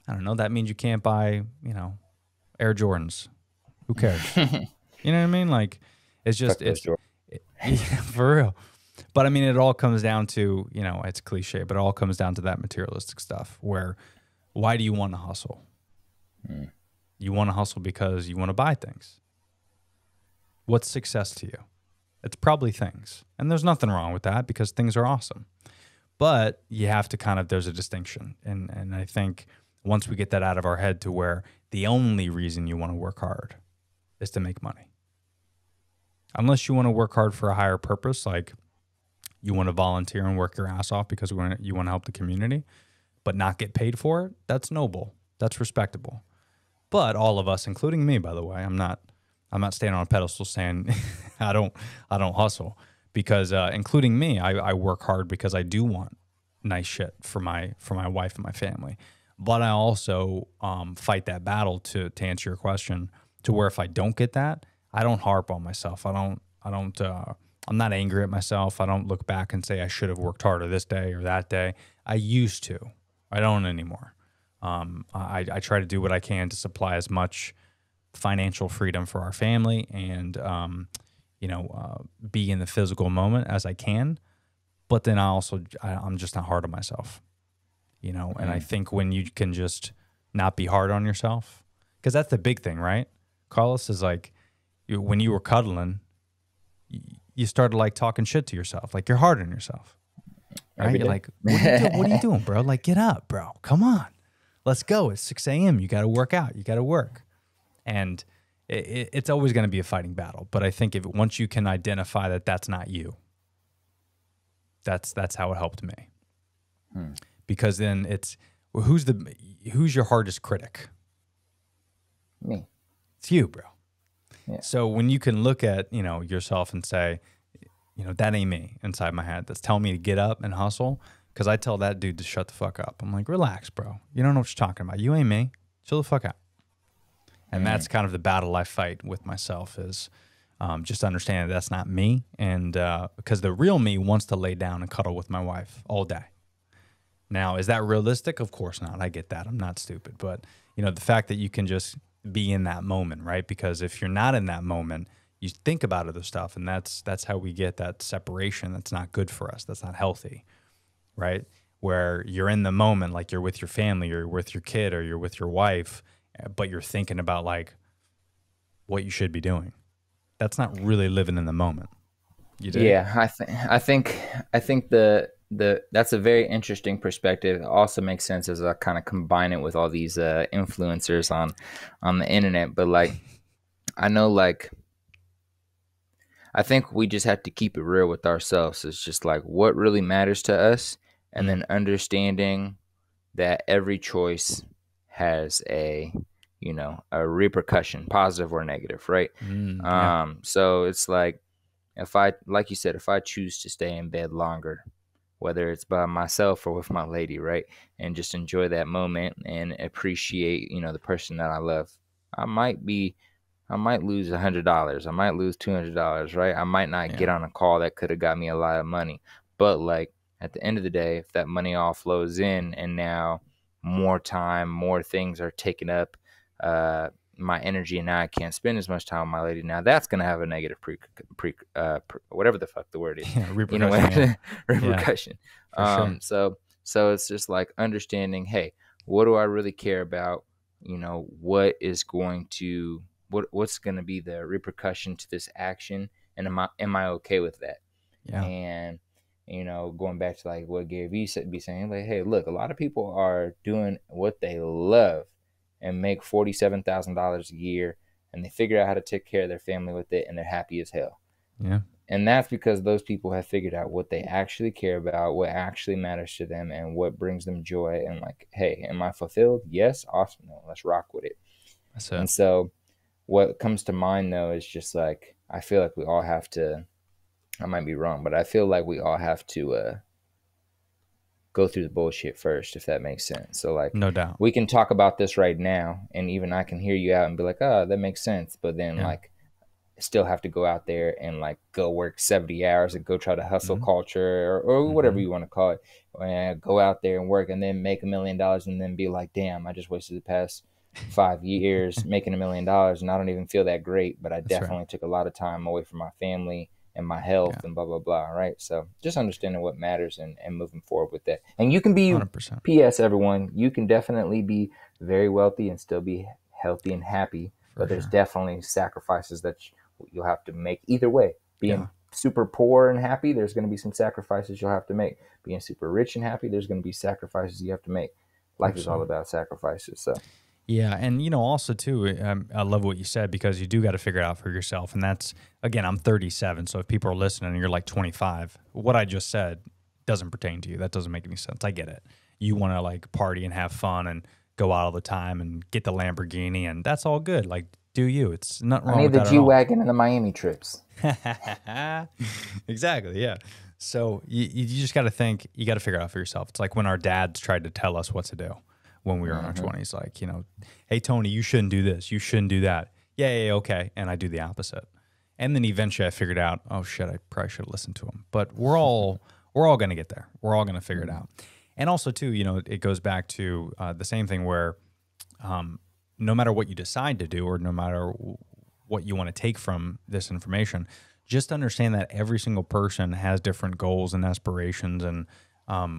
I don't know, that means you can't buy, you know, Air Jordans. Who cares? You know what I mean? Like, it's just, yeah, for real. But I mean, it all comes down to, you know, it's cliche, but it all comes down to that materialistic stuff where, why do you want to hustle? You want to hustle because you want to buy things. What's success to you? It's probably things. And there's nothing wrong with that, because things are awesome. But you have to there's a distinction. And I think once we get that out of our head to where the only reason you want to work hard is to make money. Unless you want to work hard for a higher purpose, like you want to volunteer and work your ass off because you want to help the community, but not get paid for it, that's noble. That's respectable. But all of us, including me, by the way, I'm not standing on a pedestal saying I don't hustle, because including me, I work hard because I do want nice shit for my wife and my family. But I also fight that battle to answer your question, to where if I don't get that, I don't harp on myself. I'm not angry at myself. I don't look back and say I should have worked harder this day or that day. I used to. I don't anymore. I try to do what I can to supply as much financial freedom for our family and be in the physical moment as I can. But then I'm just not hard on myself. You know, and I think when you can just not be hard on yourself, because that's the big thing, right? Collis is like, when you were cuddling, you started like talking shit to yourself, like you're hard on yourself, right? You're like, what are you doing, bro? Like, get up, bro. Come on, let's go. It's 6 a.m. You got to work out. You got to work, and it's always going to be a fighting battle. But I think once you can identify that that's not you, that's how it helped me. Because then it's who's your hardest critic?
Me.
It's you, bro.
Yeah.
So when you can look at, you know, yourself and say, you know, that ain't me inside my head that's telling me to get up and hustle, because I tell that dude to shut the fuck up. I'm like, relax, bro. You don't know what you're talking about. You ain't me. Chill the fuck out. And that's kind of the battle I fight with myself, is just understanding that's not me. And because the real me wants to lay down and cuddle with my wife all day. Now, is that realistic? Of course not. I get that. I'm not stupid. But, you know, the fact that you can just be in that moment, right? Because if you're not in that moment, you think about other stuff, and that's how we get that separation. That's not good for us. That's not healthy. right? Where you're in the moment, like you're with your family, or you're with your kid, or you're with your wife, but you're thinking about like what you should be doing. That's not really living in the moment. You dig?
Yeah, I think the that's a very interesting perspective. It also makes sense as I kind of combine it with all these influencers on the internet. But like, I know, like, I think we just have to keep it real with ourselves. It's just like what really matters to us, and then understanding that every choice has a repercussion, positive or negative, right?
Yeah.
So it's like, like you said, if I choose to stay in bed longer, whether it's by myself or with my lady, right, and just enjoy that moment and appreciate, the person that I love, I might lose $100. I might lose $200, right? I might not get on a call that could have got me a lot of money. But like at the end of the day, if that money all flows in and now more time, more things are taken up, my energy, and now I can't spend as much time with my lady. Now that's going to have a negative whatever the fuck the word is,
Repercussion.
repercussion.
For sure.
So it's just like understanding, hey, what do I really care about? What's going to be the repercussion to this action, and am I okay with that?
Yeah.
And going back to like what Gary Vee be saying, like, hey, look, a lot of people are doing what they love and make $47,000 a year, and they figure out how to take care of their family with it, and they're happy as hell.
Yeah.
And that's because those people have figured out what they actually care about, what actually matters to them, and what brings them joy. And like, hey, am I fulfilled? Yes. Awesome. No, let's rock with it.
That's it.
And so what comes to mind, though, is just like, I feel like we all have to, I might be wrong, but I feel like we all have to go through the bullshit first, if that makes sense. So like,
No doubt.
we can talk about this right now, and even I can hear you out and be like, oh, that makes sense. But then like, still have to go out there and like go work 70 hours and go try to hustle culture or whatever you want to call it, and go out there and work and then make $1 million and then be like, damn, I just wasted the past 5 years making $1 million, and I don't even feel that great, but I definitely took a lot of time away from my family and my health and blah blah blah, right? So just understanding what matters and moving forward with that. And you can be
100%.
PS, everyone, you can definitely be very wealthy and still be healthy and happy, but there's definitely sacrifices that you'll have to make either way. Being super poor and happy, there's going to be some sacrifices you'll have to make. Being super rich and happy, there's going to be sacrifices you have to make. Life is all about sacrifices. So
yeah, and also too, I love what you said, because you do got to figure it out for yourself. And that's, again, I'm 37, so if people are listening and you're like 25, what I just said doesn't pertain to you. That doesn't make any sense. I get it. You want to like party and have fun and go out all the time and get the Lamborghini, and that's all good. Like, do you? It's not wrong.
I need
with
the
that
G-Wagon and the Miami trips.
Exactly, yeah. So you just got to think, you got to figure it out for yourself. It's like when our dads tried to tell us what to do when we were in our 20s, like, hey, Tony, you shouldn't do this. You shouldn't do that. Yeah, okay. And I do the opposite. And then eventually I figured out, oh shit, I probably should have listened to him. But we're all going to get there. We're all going to figure it out. And also too, it goes back to the same thing where no matter what you decide to do, or no matter what you want to take from this information, just understand that every single person has different goals and aspirations, and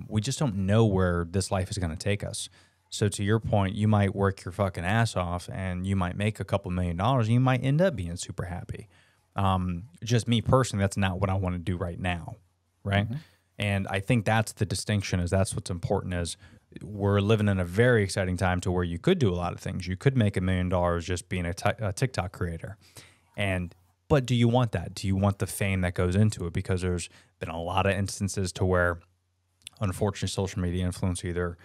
we just don't know where this life is going to take us. So to your point, you might work your fucking ass off and you might make a couple $1 million and you might end up being super happy. Just me personally, that's not what I want to do right now, right? And I think that's the distinction, is that's what's important, is we're living in a very exciting time to where you could do a lot of things. You could make $1 million just being a TikTok creator. But do you want that? Do you want the fame that goes into it? Because there's been a lot of instances to where, unfortunately, social media influencers either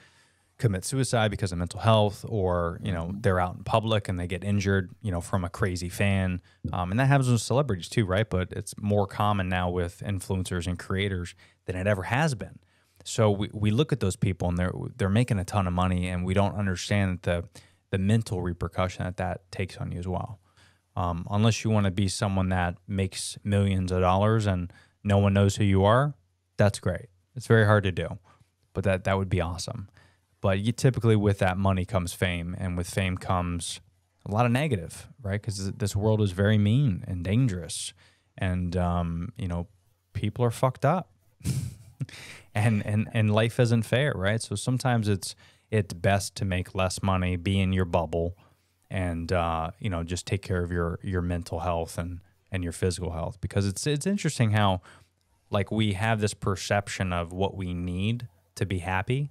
commit suicide because of mental health, or, they're out in public and they get injured, from a crazy fan. And that happens with celebrities too, right? But it's more common now with influencers and creators than it ever has been. So we look at those people and they're making a ton of money, and we don't understand the mental repercussion that takes on you as well. Unless you want to be someone that makes millions of dollars and no one knows who you are, that's great. It's very hard to do, but that would be awesome. But you typically, with that money comes fame, and with fame comes a lot of negative, right? Because this world is very mean and dangerous, and people are fucked up. and life isn't fair, right? So sometimes it's best to make less money, be in your bubble, and just take care of your mental health and your physical health, because it's interesting how like we have this perception of what we need to be happy.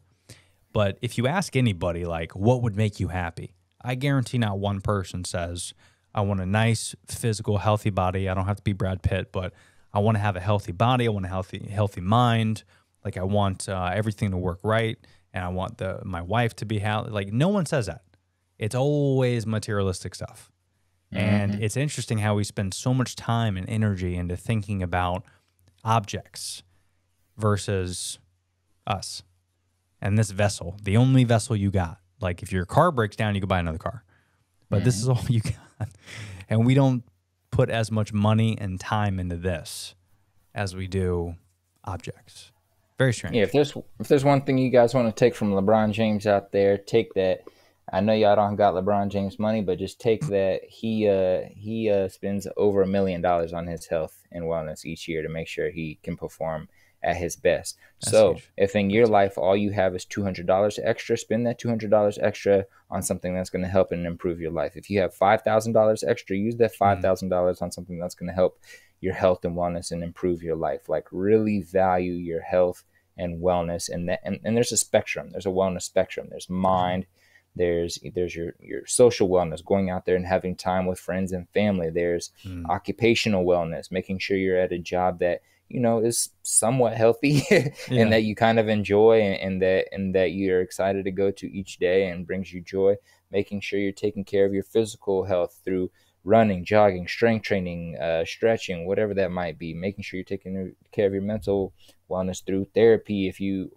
But if you ask anybody, like, what would make you happy? I guarantee not one person says, I want a nice, physical, healthy body. I don't have to be Brad Pitt, but I want to have a healthy body. I want a healthy mind. Like, I want everything to work right, and I want my wife to be happy. Like, no one says that. It's always materialistic stuff. And it's interesting how we spend so much time and energy into thinking about objects versus us. And this vessel, the only vessel you got. Like, if your car breaks down, you can buy another car. But this is all you got. And we don't put as much money and time into this as we do objects. Very strange.
Yeah, if there's one thing you guys want to take from LeBron James out there, take that. I know y'all don't got LeBron James money, but just take that. He spends over $1 million on his health and wellness each year to make sure he can perform at his best. That's so huge. If in your life all you have is $200 extra, spend that $200 extra on something that's going to help and improve your life. If you have $5,000 extra, use that $5,000 on something that's going to help your health and wellness and improve your life. Like, really value your health and wellness. And there's a spectrum. There's a wellness spectrum. There's mind. There's your social wellness, going out there and having time with friends and family. There's occupational wellness, making sure you're at a job that is somewhat healthy and that you kind of enjoy and that you're excited to go to each day and brings you joy. Making sure you're taking care of your physical health through running, jogging, strength training, stretching, whatever that might be. Making sure you're taking care of your mental wellness through therapy. If you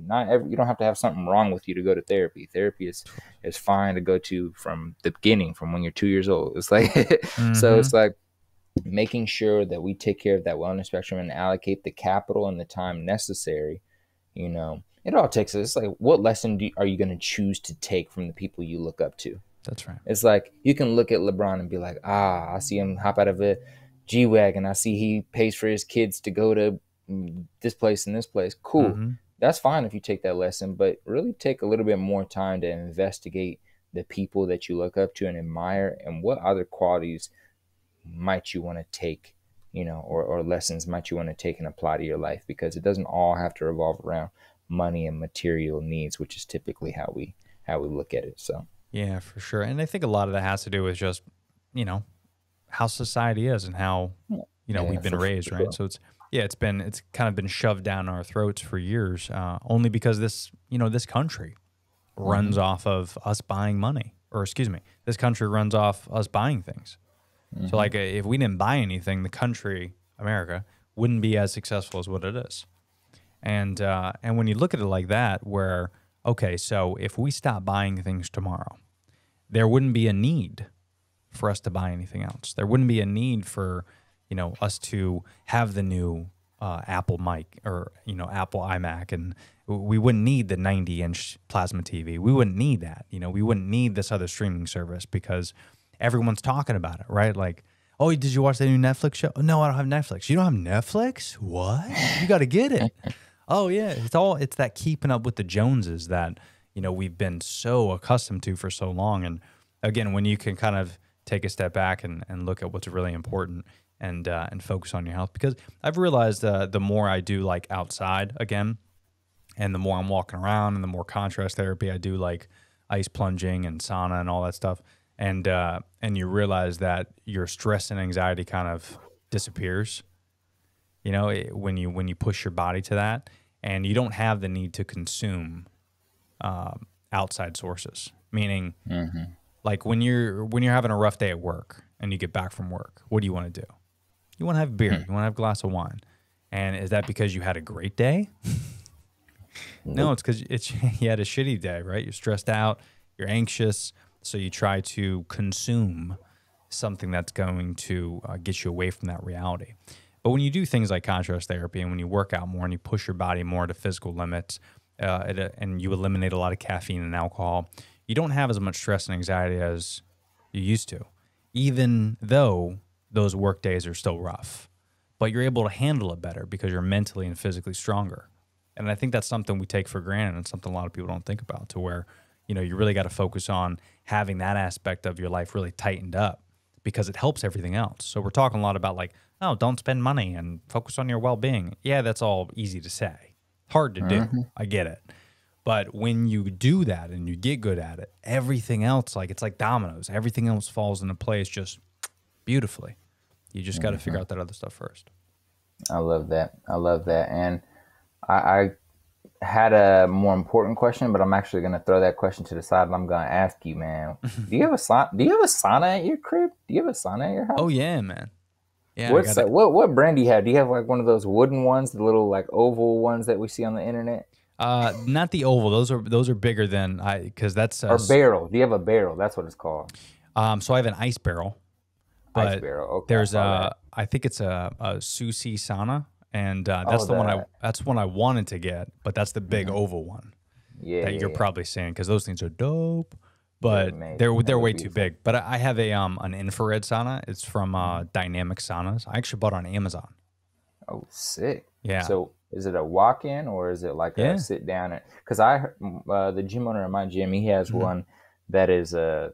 don't have to have something wrong with you to go to therapy. Therapy is fine to go to from the beginning, from when you're 2 years old. It's like so it's like making sure that we take care of that wellness spectrum and allocate the capital and the time necessary. It all takes us. It's like, what lesson are you going to choose to take from the people you look up to?
That's right.
It's like, you can look at LeBron and be like, I see him hop out of a G-Wagon. I see he pays for his kids to go to this place and this place. Cool. That's fine if you take that lesson, but really take a little bit more time to investigate the people that you look up to and admire, and what other qualities might you want to take, or lessons might you want to take and apply to your life, because it doesn't all have to revolve around money and material needs, which is typically how we look at it. So
yeah, for sure. And I think a lot of that has to do with just how society is and how we've been raised, right? So it's kind of been shoved down our throats for years, only because this country runs off of us buying money, or excuse me, this country runs off us buying things. So like, if we didn't buy anything, the country, America, wouldn't be as successful as what it is. And when you look at it like that, where, okay, so if we stop buying things tomorrow, there wouldn't be a need for us to buy anything else. There wouldn't be a need for, us to have the new Apple mic or, Apple iMac, and we wouldn't need the 90-inch plasma TV. We wouldn't need that. We wouldn't need this other streaming service because everyone's talking about it, right? Like, oh, did you watch the new Netflix show? Oh, no, I don't have Netflix. You don't have Netflix? What? You got to get it. Oh, yeah. It's that keeping up with the Joneses that, we've been so accustomed to for so long. And again, when you can kind of take a step back and look at what's really important and focus on your health, because I've realized the more I do like outside again, and the more I'm walking around and the more contrast therapy I do, like ice plunging and sauna and all that stuff, and you realize that your stress and anxiety kind of disappears, when you push your body to that, and you don't have the need to consume outside sources. Meaning, like when you're having a rough day at work and you get back from work, what do you want to do? You want to have beer. You want to have a glass of wine. And is that because you had a great day? No, it's because you had a shitty day, right? You're stressed out. You're anxious. So you try to consume something that's going to get you away from that reality. But when you do things like contrast therapy, and when you work out more and you push your body more to physical limits, and you eliminate a lot of caffeine and alcohol, you don't have as much stress and anxiety as you used to, even though those work days are still rough. but you're able to handle it better because you're mentally and physically stronger. And I think that's something we take for granted and something a lot of people don't think about, to where, you know, you really got to focus on having that aspect of your life really tightened up because it helps everything else. So we're talking a lot about like, oh, don't spend money and focus on your well-being. Yeah, that's all easy to say. Hard to do. I get it. But when you do that and you get good at it, everything else, like it's like dominoes. Everything else falls into place just beautifully. You just got to figure out that other stuff first.
I love that. I love that. And I had a more important question, but I'm actually going to throw that question to the side and I'm going to ask you, man, do you have a sauna at your crib? Do you have a sauna at your house?
Oh yeah, man. Yeah.
What brand do you have? Do you have like one of those wooden ones, the little like oval ones that we see on the internet?
Not the oval. Those are bigger than because that's
or barrel. Do you have a barrel? That's what it's called.
So I have an ice barrel. But
ice barrel. Okay.
There's I think it's a Susi sauna, and that's the one I wanted to get, but that's the big oval one. Yeah. That you're probably seeing, because those things are dope, but they're way too big. But I have an infrared sauna. It's from Dynamic Saunas. I actually bought it on Amazon.
Oh, sick.
Yeah.
So is it a walk-in or is it like a sit-down? Because the gym owner in my gym, he has one that is I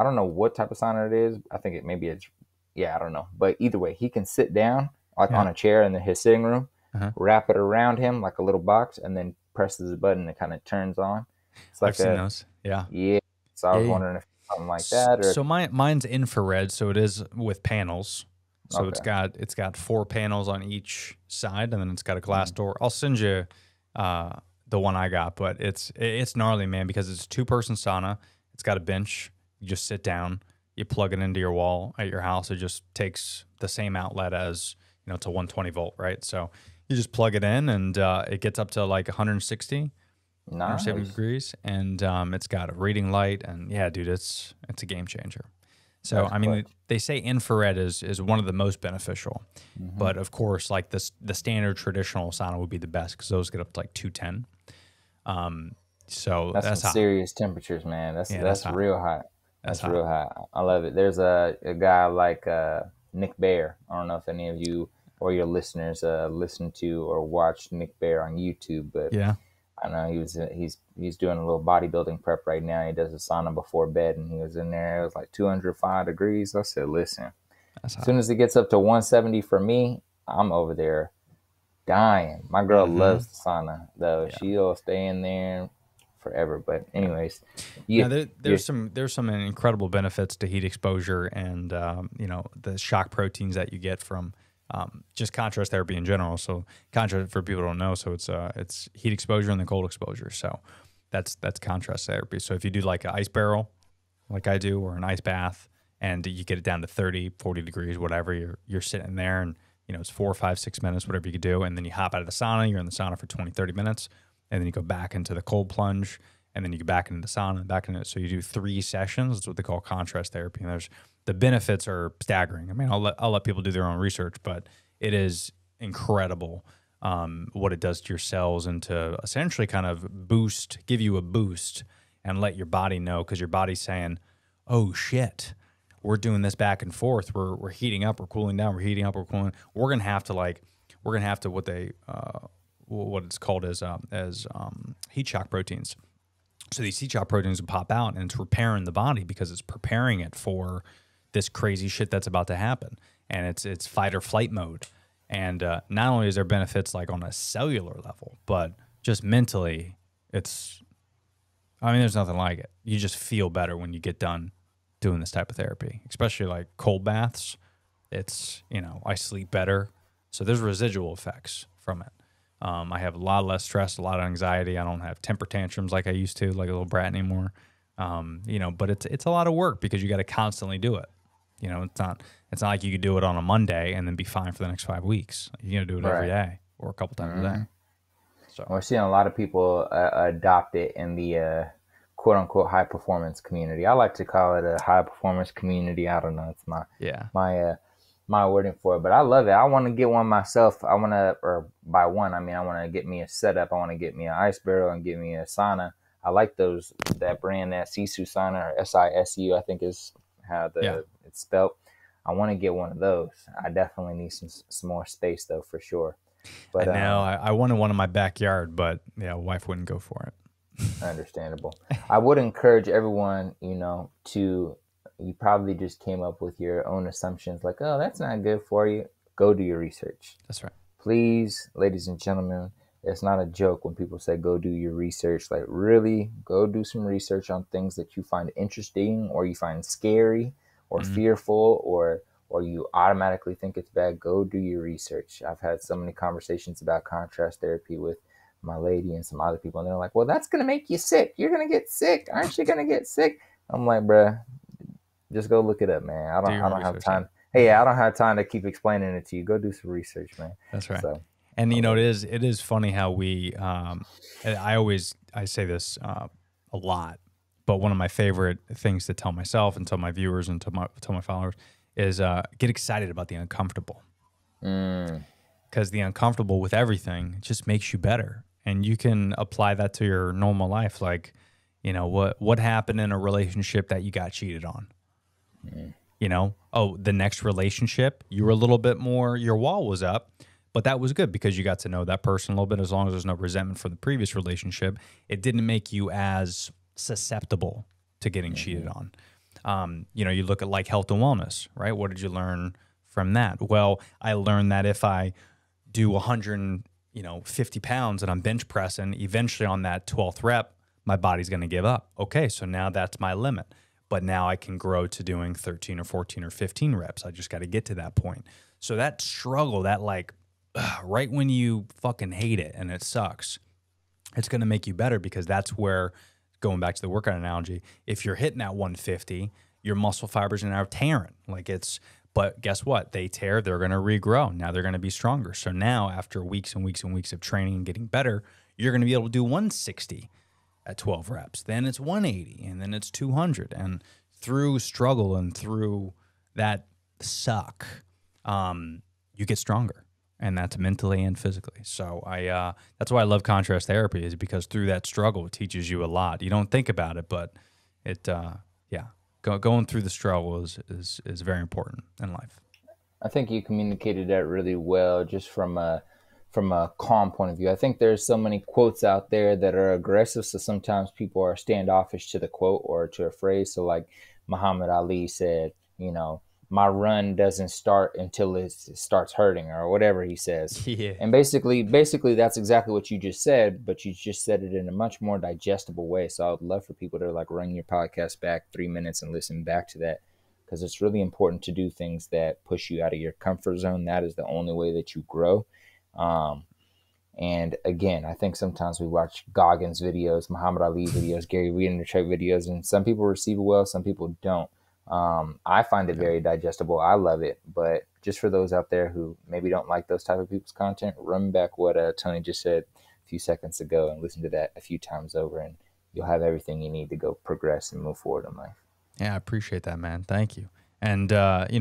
don't know what type of sauna it is. I think I don't know. But either way, he can sit down like on a chair in his sitting room, wrap it around him like a little box, and then presses the button and it kind of turns on. It's like
I've seen those. Yeah.
Yeah. So I was wondering if something like that. Or...
So mine's infrared, so it is with panels. So it's got 4 panels on each side, and then it's got a glass door. I'll send you the one I got, but it's gnarly, man, because it's a 2-person sauna. It's got a bench. You just sit down. You plug it into your wall at your house. It just takes the same outlet as, you know, it's a 120 volt, right? So you just plug it in, and it gets up to like 160, 170 degrees, and it's got a reading light, and yeah, dude, it's a game changer. So, that's I mean, they say infrared is one of the most beneficial, but of course, like the standard traditional sauna would be the best because those get up to like 210. So
that's some serious temperatures, man. That's real hot. That's real hot. I love it. There's a guy like Nick Bear. I don't know if any of you or your listeners listen to or watch Nick Bear on YouTube, but yeah. I know he's doing a little bodybuilding prep right now. He does a sauna before bed, and he was in there. It was like 205 degrees. I said, listen, as soon as it gets up to 170 for me, I'm over there dying. My girl loves the sauna, though. Yeah. She'll stay in there forever. But anyways,
there's some incredible benefits to heat exposure and you know, the shock proteins that you get from just contrast therapy in general. So contrast, for people who don't know, so it's heat exposure and then cold exposure. So that's contrast therapy. So if you do like an ice barrel, like I do, or an ice bath, and you get it down to 30, 40 degrees, whatever, you're sitting there, and you know, it's 4, 5, 6 minutes, whatever you could do. And then you hop out of the sauna, you're in the sauna for 20, 30 minutes, and then you go back into the cold plunge, and then you go back into the sauna and back into it. So you do 3 sessions. That's what they call contrast therapy. And the benefits are staggering. I mean, I'll let people do their own research, but it is incredible what it does to your cells, and to essentially kind of give you a boost and let your body know, because your body's saying, oh shit, we're doing this back and forth. We're heating up, we're cooling down, we're heating up, we're cooling. We're gonna have to what it's called as heat shock proteins. So these heat shock proteins will pop out, and it's repairing the body because it's preparing it for this crazy shit that's about to happen. And it's fight or flight mode. And not only is there benefits like on a cellular level, but just mentally, there's nothing like it. You just feel better when you get done doing this type of therapy, especially like cold baths. It's, you know, I sleep better. So there's residual effects from it. I have a lot less stress, a lot of anxiety. I don't have temper tantrums like I used to, like a little brat anymore. You know, but it's a lot of work because you got to constantly do it. You know, it's not like you could do it on a Monday and then be fine for the next 5 weeks. You got to do it every day or a couple times a day. So
we're seeing a lot of people adopt it in the quote unquote high performance community. I like to call it a high performance community. I don't know. It's my wording for it, but I love it. I want to get one myself. I want to get me a setup. I want to get me an ice barrel and get me a sauna. I like that brand, that Sisu sauna, or SISU, I think is how it's spelled. I want to get one of those. I definitely need some more space though, for sure. But
I know I wanted one in my backyard, but yeah, wife wouldn't go for it.
understandable. I would encourage everyone, to, you probably just came up with your own assumptions like, oh, that's not good for you. Go do your research.
That's right.
Please, ladies and gentlemen, it's not a joke when people say go do your research. Like, really, go do some research on things that you find interesting or you find scary or fearful or you automatically think it's bad. Go do your research. I've had so many conversations about contrast therapy with my lady and some other people, and they're like, well, that's going to make you sick. You're going to get sick. Aren't you going to get sick? I'm like, bruh, just go look it up, man. I don't have time. Hey, I don't have time to keep explaining it to you. Go do some research, man.
That's right.
So,
and it is funny how we I say this a lot, but one of my favorite things to tell myself and tell my viewers and tell my followers is get excited about the uncomfortable. Because the uncomfortable with everything just makes you better. And you can apply that to your normal life. Like, what happened in a relationship that you got cheated on? The next relationship, you were a little bit more, your wall was up, but that was good because you got to know that person a little bit. As long as there's no resentment for the previous relationship, it didn't make you as susceptible to getting cheated on. You look at like health and wellness, right? What did you learn from that? Well, I learned that if I do 150 pounds and I'm bench pressing, eventually on that 12th rep, my body's going to give up. Okay, so now that's my limit. But now I can grow to doing 13 or 14 or 15 reps. I just got to get to that point. So that struggle, that right when you fucking hate it and it sucks, it's going to make you better because that's where, going back to the workout analogy, if you're hitting that 150, your muscle fibers are now tearing. But guess what? They tear, they're going to regrow. Now they're going to be stronger. So now after weeks and weeks and weeks of training and getting better, you're going to be able to do 160 at 12 reps. Then it's 180 and then it's 200. And through struggle and through that suck, you get stronger. And that's mentally and physically. So that's why I love contrast therapy, is because through that struggle, it teaches you a lot. You don't think about it, but it, going through the struggle is very important in life.
I think you communicated that really well, just from a calm point of view. I think there's so many quotes out there that are aggressive, so sometimes people are standoffish to the quote or to a phrase. So like Muhammad Ali said, my run doesn't start until it starts hurting, or whatever he says.
Yeah.
And basically that's exactly what you just said, but you just said it in a much more digestible way. So I would love for people to run your podcast back 3 minutes and listen back to that, because it's really important to do things that push you out of your comfort zone. That is the only way that you grow. And again, I think sometimes we watch Goggins videos, Muhammad Ali videos, Gary Vaynerchuk videos, and some people receive it well, some people don't. I find it very digestible. I love it. But just for those out there who maybe don't like those type of people's content, run back what Tony just said a few seconds ago and listen to that a few times over, and you'll have everything you need to go progress and move forward in life.
Yeah, I appreciate that, man. Thank you. And,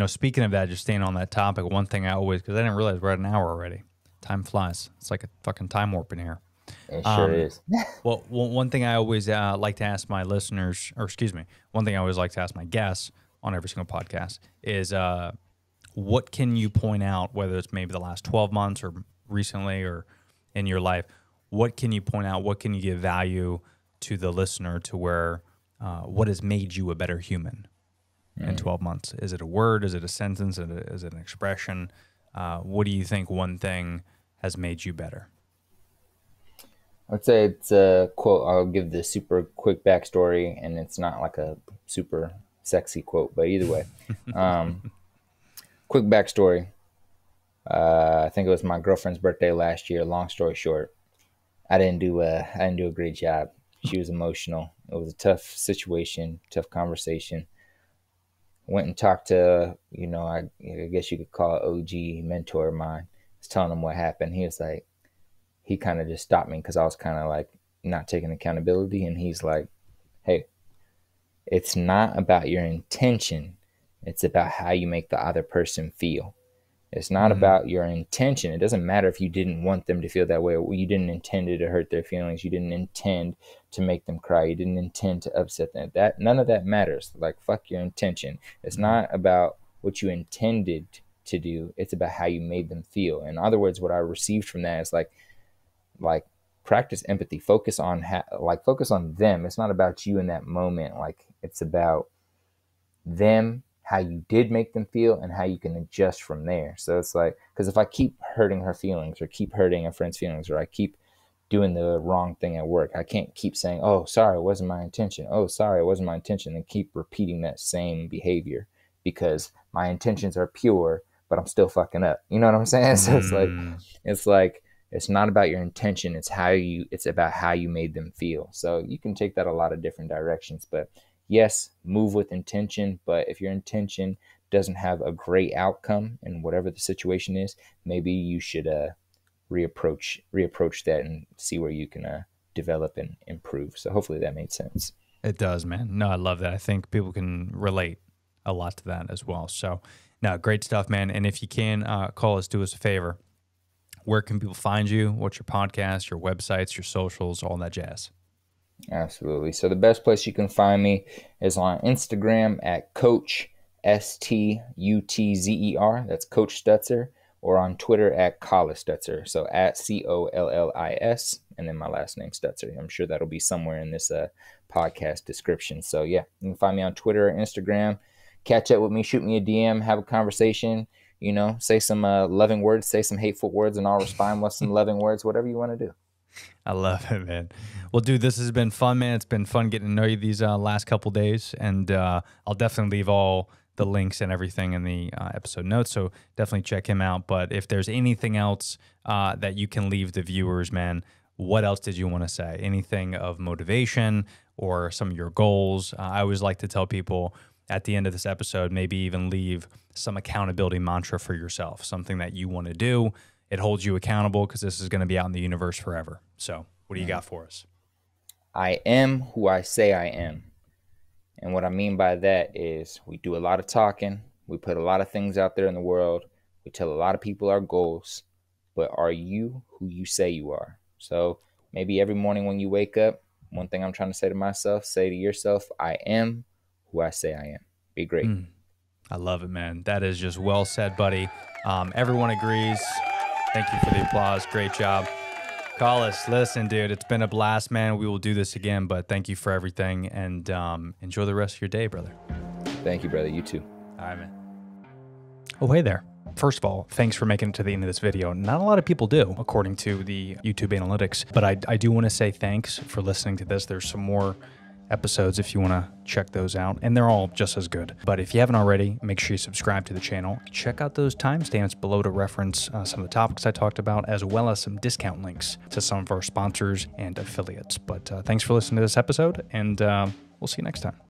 speaking of that, just staying on that topic, one thing because I didn't realize we're at an hour already. Time flies. It's like a fucking time warp in here.
It sure is.
Well, one thing I always like to ask my listeners, one thing I always like to ask my guests on every single podcast is what can you point out, whether it's maybe the last 12 months or recently or in your life, what can you point out, what can you give value to the listener to where what has made you a better human in 12 months? Is it a word? Is it a sentence? Is it an expression? What do you think one thing has made you better?
I'd say it's a quote. I'll give the super quick backstory, and it's not like a super sexy quote, but either way, quick backstory. I think it was my girlfriend's birthday last year. Long story short, I didn't do a great job. She was emotional. It was a tough situation, tough conversation. Went and talked to, I guess you could call it OG mentor of mine. I was telling him what happened. He was like, he kind of just stopped me because I was kind of like not taking accountability. And he's like, hey, it's not about your intention. It's about how you make the other person feel. It's not about your intention. It doesn't matter if you didn't want them to feel that way, or you didn't intend to hurt their feelings. You didn't intend to make them cry. You didn't intend to upset them. None of that matters. Like, fuck your intention. It's not about what you intended to do. It's about how you made them feel. In other words, what I received from that is like practice empathy. Focus on focus on them. It's not about you in that moment. Like, it's about them, how you did make them feel, and how you can adjust from there. So it's like, because if I keep hurting her feelings, or keep hurting a friend's feelings, or I keep doing the wrong thing at work, I can't keep saying, oh, sorry, it wasn't my intention. Oh, sorry, it wasn't my intention. And keep repeating that same behavior, because my intentions are pure, but I'm still fucking up. You know what I'm saying? So it's like, it's not about your intention. It's about how you made them feel. So you can take that a lot of different directions, but yes, move with intention. But if your intention doesn't have a great outcome in whatever the situation is, maybe you should reapproach that and see where you can develop and improve. So hopefully that made sense.
It does, man. No, I love that. I think people can relate a lot to that as well. So, no, great stuff, man. And if you can, Collis, do us a favor. Where can people find you? What's your podcast, your websites, your socials, all that jazz?
Absolutely. So the best place you can find me is on Instagram at Coach Stutzer. That's Coach Stutzer. Or on Twitter at Collis Stutzer. So at Collis, and then my last name Stutzer. I'm sure that'll be somewhere in this podcast description. So yeah, you can find me on Twitter or Instagram. Catch up with me, shoot me a DM, have a conversation. You know, say some loving words, say some hateful words, and I'll respond with some loving words, whatever you want to do.
I love it, man. Well, dude, this has been fun, man. It's been fun getting to know you these last couple days, and I'll definitely leave all the links and everything in the episode notes, so definitely check him out. But if there's anything else that you can leave the viewers, man, what else did you want to say? Anything of motivation or some of your goals? I always like to tell people at the end of this episode, maybe even leave some accountability mantra for yourself, something that you want to do. It holds you accountable, because this is going to be out in the universe forever. So what do you got for us?
I am who I say I am. And what I mean by that is, we do a lot of talking. We put a lot of things out there in the world. We tell a lot of people our goals. But are you who you say you are? So maybe every morning when you wake up, one thing I'm trying to say to myself, say to yourself, I am who I say I am. Be great.
I love it, man. That is just well said, buddy. Everyone agrees. Thank you for the applause. Great job. Collis, listen, dude, it's been a blast, man. We will do this again, but thank you for everything, and enjoy the rest of your day, brother.
Thank you, brother. You too.
All right, man. Oh, hey there. First of all, thanks for making it to the end of this video. Not a lot of people do, according to the YouTube analytics, but I do want to say thanks for listening to this. There's some more episodes if you want to check those out, and they're all just as good. But if you haven't already, make sure you subscribe to the channel. Check out those timestamps below to reference some of the topics I talked about, as well as some discount links to some of our sponsors and affiliates. But thanks for listening to this episode, and we'll see you next time.